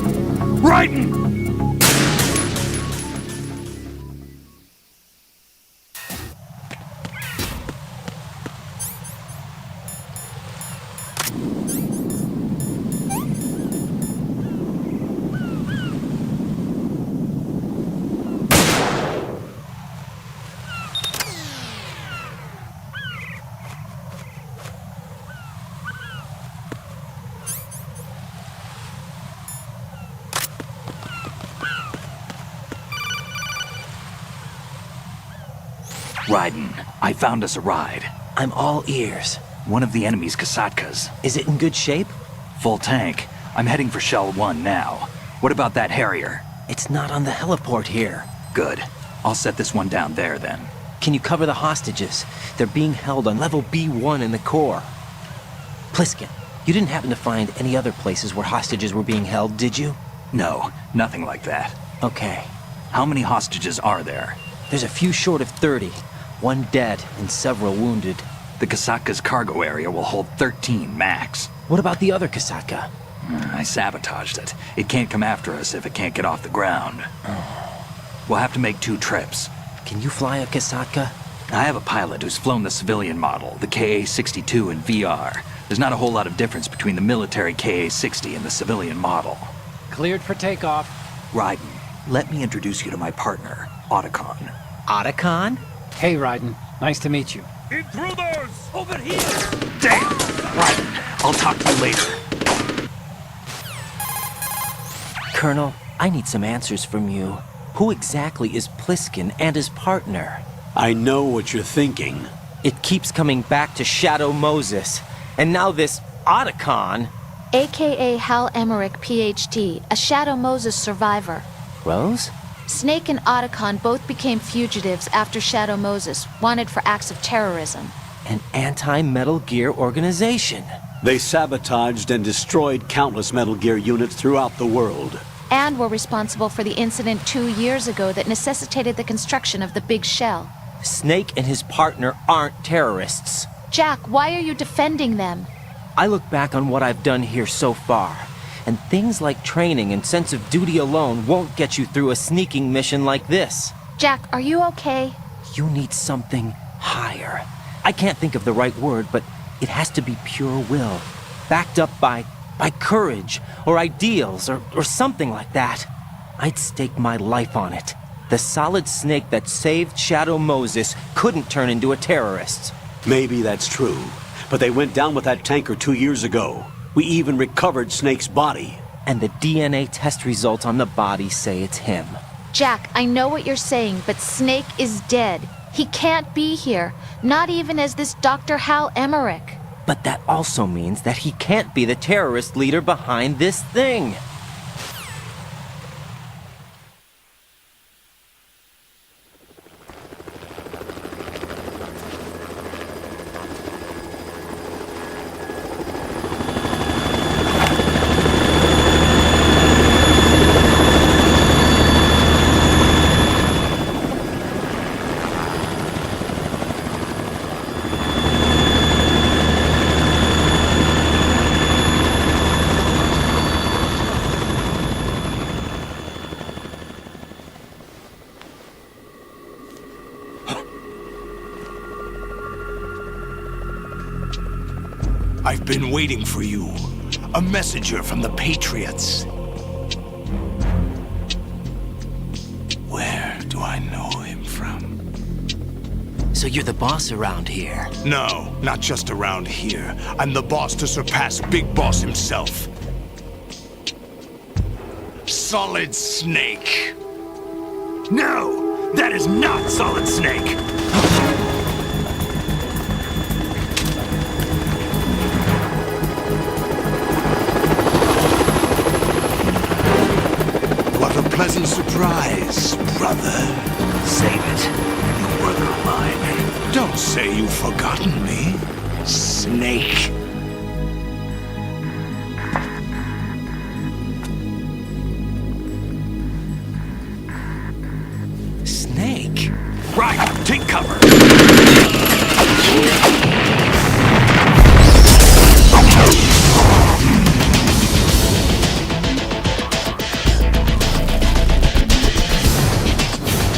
Raiden! Raiden, I found us a ride. I'm all ears. One of the enemy's Kasatkas. Is it in good shape? Full tank. I'm heading for Shell 1 now. What about that Harrier? It's not on the heliport here. Good. I'll set this one down there then. Can you cover the hostages? They're being held on level B1 in the core. Pliskin, you didn't happen to find any other places where hostages were being held, did you? No, nothing like that. Okay. How many hostages are there? There's a few short of 30. One dead and several wounded. The Kasatka's cargo area will hold 13 max. What about the other Kasaka? I sabotaged it. It can't come after us if it can't get off the ground. We'll have to make 2 trips. Can you fly a Kasatka? I have a pilot who's flown the civilian model, the KA-62 in VR. There's not a whole lot of difference between the military KA-60 and the civilian model. Cleared for takeoff. Raiden, let me introduce you to my partner, Otacon. Otacon? Hey, Raiden. Nice to meet you. Intruders! Over here! Damn! Raiden, I'll talk to you later. Colonel, I need some answers from you. Who exactly is Pliskin and his partner? I know what you're thinking. It keeps coming back to Shadow Moses. And now this Otacon. AKA Hal Emmerich, PhD, a Shadow Moses survivor. Rose? Snake and Otacon both became fugitives after Shadow Moses, wanted for acts of terrorism. An anti-Metal Gear organization. They sabotaged and destroyed countless Metal Gear units throughout the world. And were responsible for the incident 2 years ago that necessitated the construction of the Big Shell. Snake and his partner aren't terrorists. Jack, why are you defending them? I look back on what I've done here so far, and things like training and sense of duty alone won't get you through a sneaking mission like this. Jack, are you okay? You need something higher. I can't think of the right word, but it has to be pure will, backed up by courage, or ideals, or something like that. I'd stake my life on it. The solid Snake that saved Shadow Moses couldn't turn into a terrorist. Maybe that's true, but they went down with that tanker 2 years ago. We even recovered Snake's body. And the DNA test results on the body say it's him. Jack, I know what you're saying, but Snake is dead. He can't be here, not even as this Dr. Hal Emmerich. But that also means that he can't be the terrorist leader behind this thing. I've been waiting for you. A messenger from the Patriots. Where do I know him from? So you're the boss around here? No, not just around here. I'm the boss to surpass Big Boss himself. Solid Snake. No! That is not Solid Snake! What a pleasant surprise, brother. Save it. You work of mine. Don't say you've forgotten me, Snake. Snake? Right, take cover.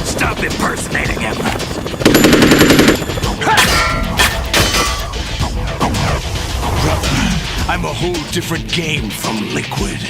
Stop impersonating him. Brother, I'm a whole different game from Liquid.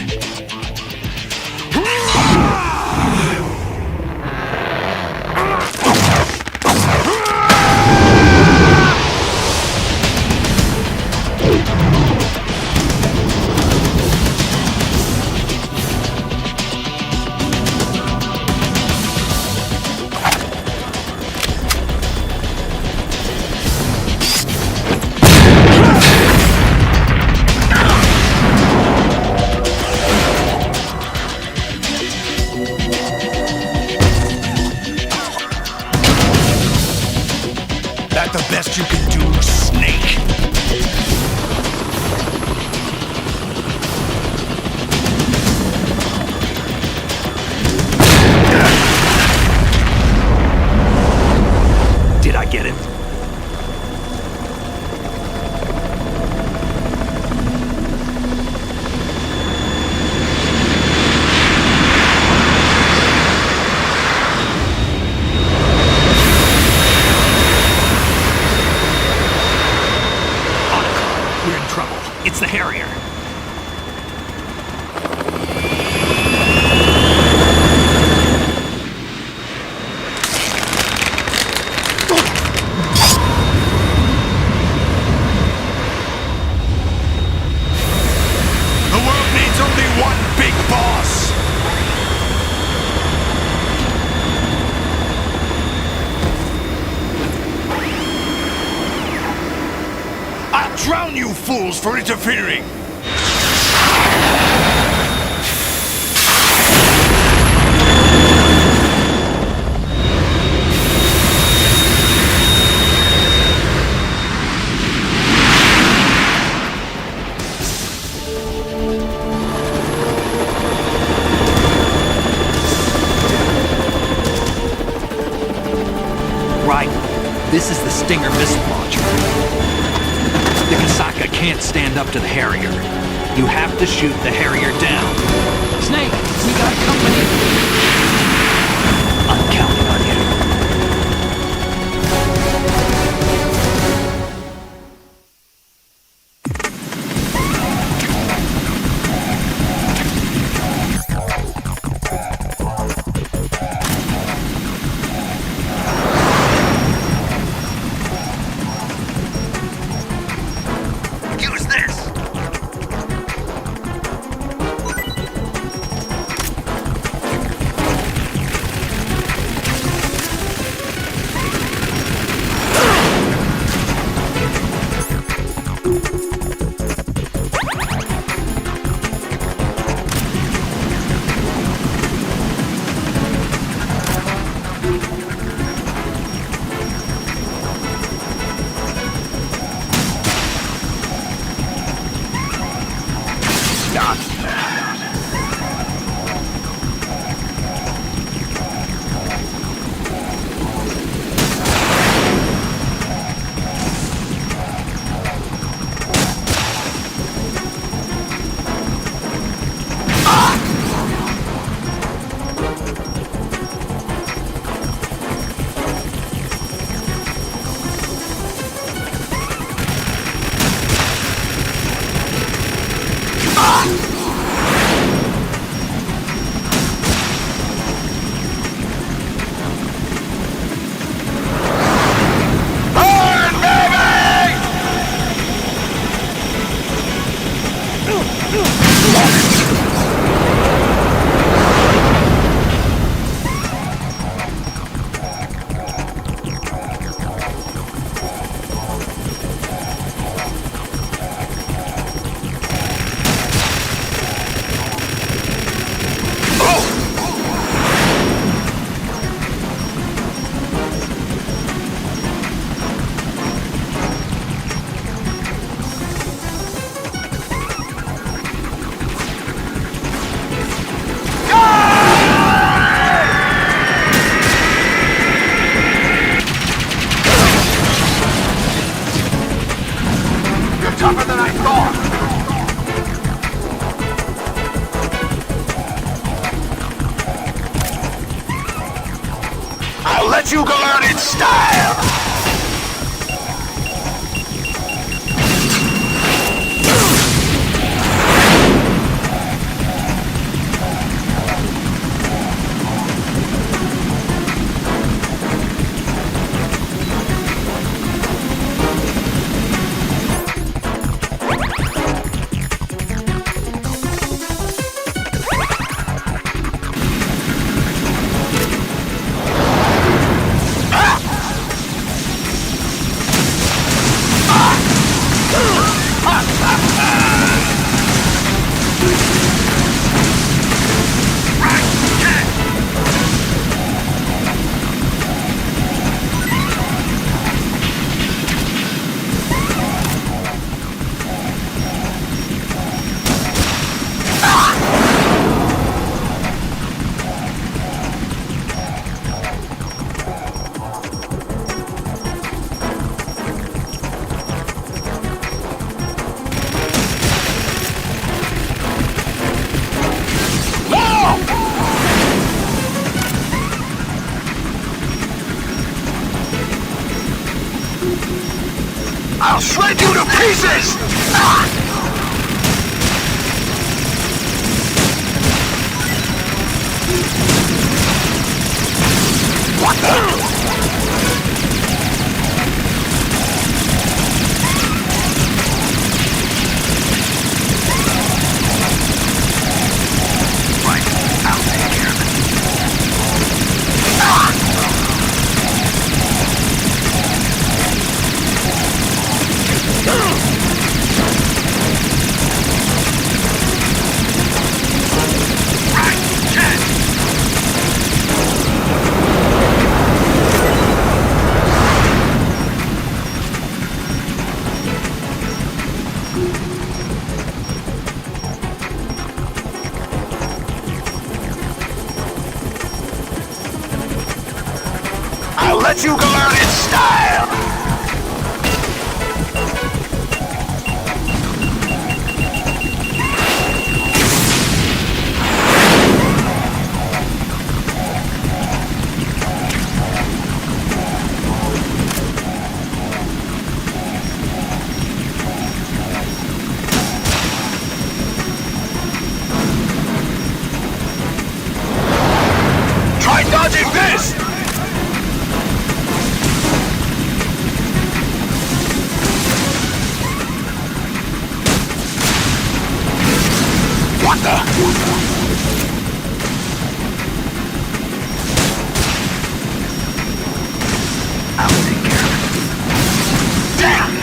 We're in trouble. It's the Harrier. The world needs only one big boss! I'll drown you fools for interfering! Right. This is the Stinger missile launcher. The Kasaka can't stand up to the Harrier. You have to shoot the Harrier down. Snake, we got company. I'm counting on you. Use this! Not bad. Tougher than I thought! I'll let you go out in style! I'll shred you to pieces! What the? I'll let you go out in style! Try dodging this! What the? I'll take care of it. Damn!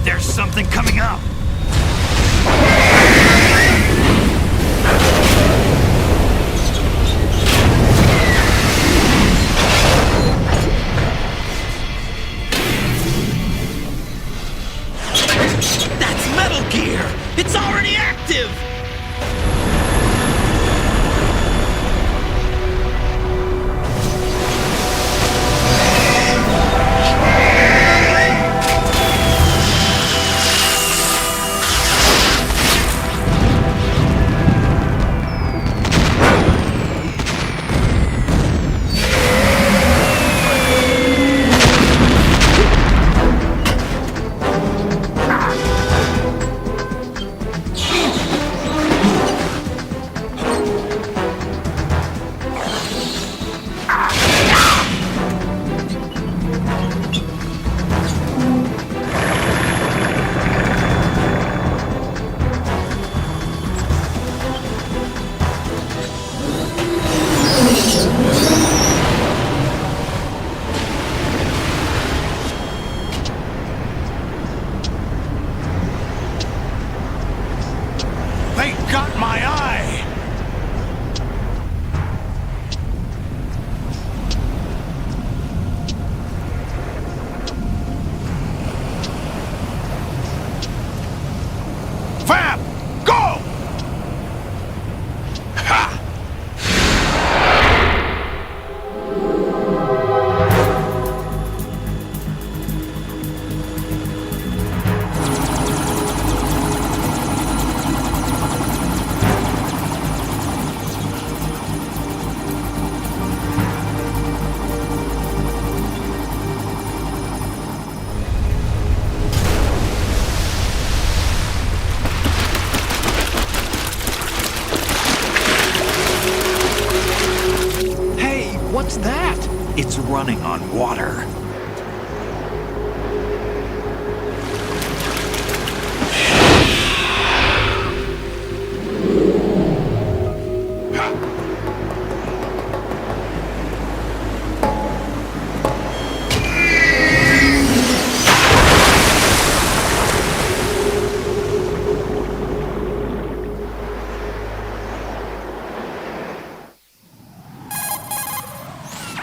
There's something coming up! That's Metal Gear! It's already active! They got my eye! Fab! Go! Ha! What's that? It's running on water.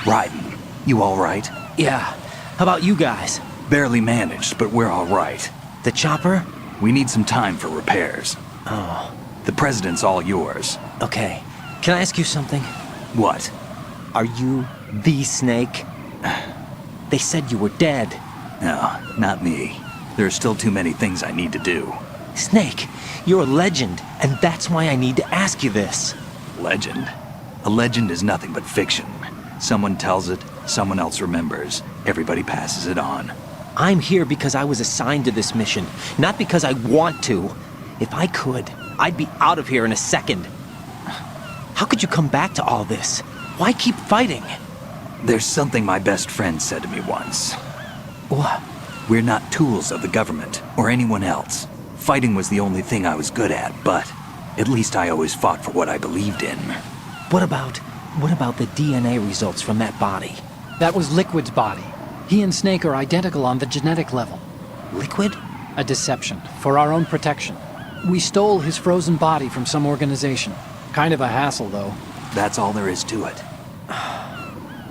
Raiden, you all right? Yeah. How about you guys? barely managed, but we're all right. The chopper? We need some time for repairs. Oh, The president's all yours. okay. Can I ask you something? What? Are you the Snake? They said you were dead. No, not me. There are still too many things I need to do. Snake, you're a legend, and that's why I need to ask you this. Legend? A legend is nothing but fiction. Someone tells it, someone else remembers. Everybody passes it on. I'm here because I was assigned to this mission, not because I want to. If I could, I'd be out of here in a second. How could you come back to all this? Why keep fighting? There's something my best friend said to me once. What? We're not tools of the government or anyone else. Fighting was the only thing I was good at, but at least I always fought for what I believed in. What about the DNA results from that body? That was Liquid's body. He and Snake are identical on the genetic level. Liquid? A deception, for our own protection. We stole his frozen body from some organization. Kind of a hassle, though. That's all there is to it.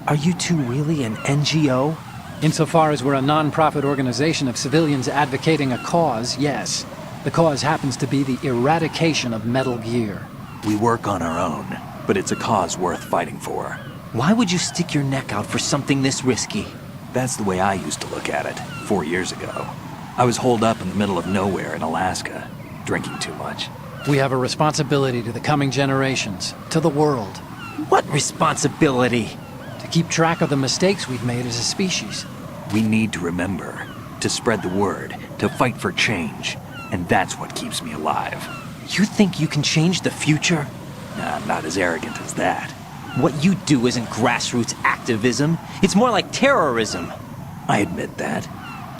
Are you two really an NGO? Insofar as we're a non-profit organization of civilians advocating a cause, yes. The cause happens to be the eradication of Metal Gear. We work on our own, but it's a cause worth fighting for. Why would you stick your neck out for something this risky? That's the way I used to look at it 4 years ago. I was holed up in the middle of nowhere in Alaska, drinking too much. We have a responsibility to the coming generations, to the world, What responsibility? to keep track of the mistakes we've made as a species. We need to remember, to spread the word, to fight for change, and that's what keeps me alive. You think you can change the future? I'm not as arrogant as that. What you do isn't grassroots activism. It's more like terrorism. I admit that.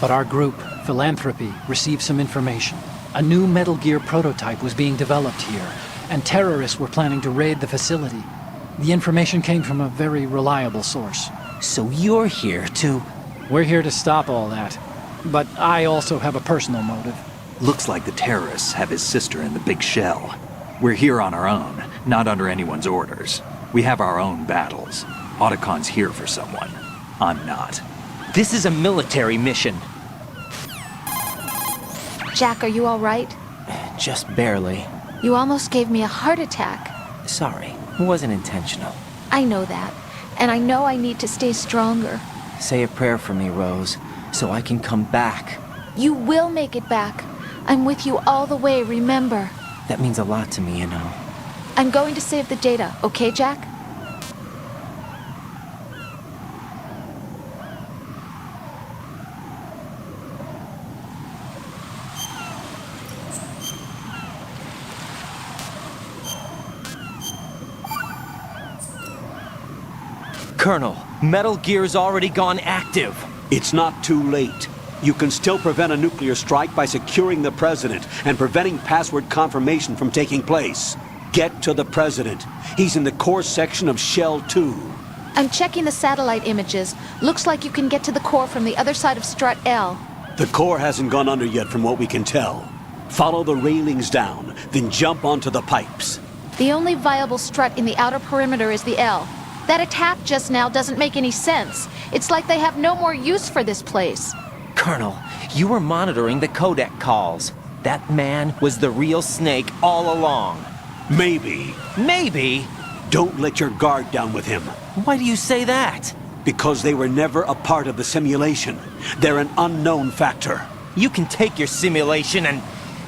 But our group, Philanthropy, received some information. A new Metal Gear prototype was being developed here, and terrorists were planning to raid the facility. The information came from a very reliable source. So you're here to... We're here to stop all that. But I also have a personal motive. Looks like the terrorists have his sister in the big shell. We're here on our own, not under anyone's orders. We have our own battles. Otacon's here for someone. I'm not. This is a military mission. Jack, are you all right? Just barely. You almost gave me a heart attack. Sorry, it wasn't intentional. I know that. And I know I need to stay stronger. Say a prayer for me, Rose, so I can come back. You will make it back. I'm with you all the way, remember. That means a lot to me, you know. I'm going to save the data, okay, Jack? Colonel, Metal Gear's already gone active. It's not too late. You can still prevent a nuclear strike by securing the president and preventing password confirmation from taking place. Get to the president. He's in the core section of Shell 2. I'm checking the satellite images. Looks like you can get to the core from the other side of Strut L. The core hasn't gone under yet from what we can tell. Follow the railings down, then jump onto the pipes. The only viable strut in the outer perimeter is the L. That attack just now doesn't make any sense. It's like they have no more use for this place. Colonel, you were monitoring the codec calls. That man was the real Snake all along. Maybe. Maybe? Don't let your guard down with him. Why do you say that? Because they were never a part of the simulation. They're an unknown factor. You can take your simulation and...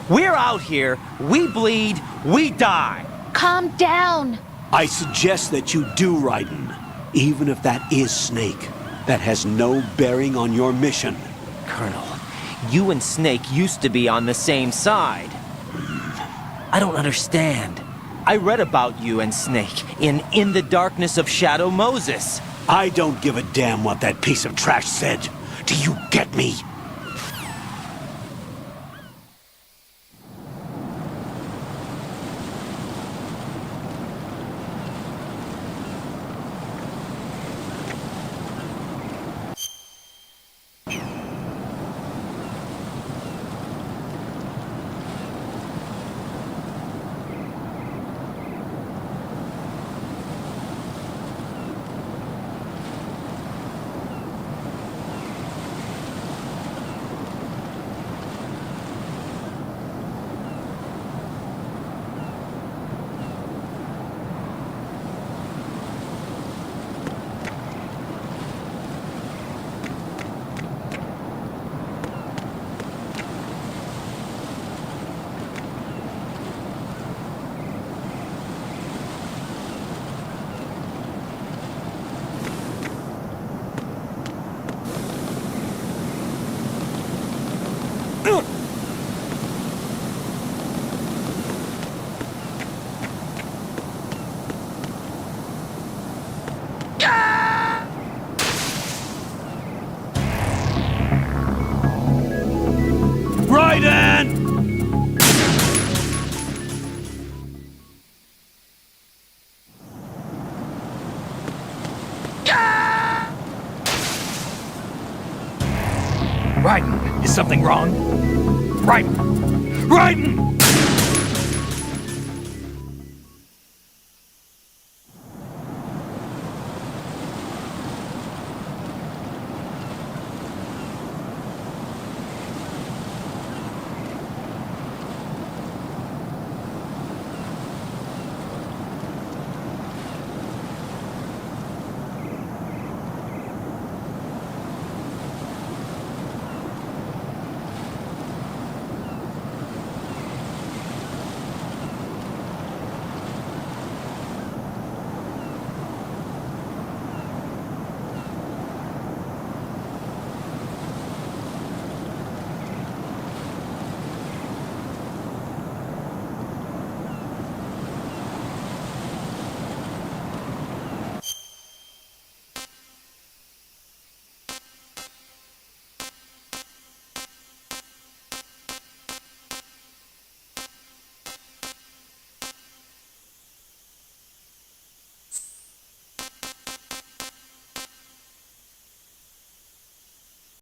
We're out here, we bleed, we die. Calm down. I suggest that you do, Raiden. Even if that is Snake. That has no bearing on your mission. Colonel, you and Snake used to be on the same side. I don't understand. I read about you and Snake in the Darkness of Shadow Moses. I don't give a damn what that piece of trash said. Do you get me? Raiden! Raiden, is something wrong? Raiden! Raiden!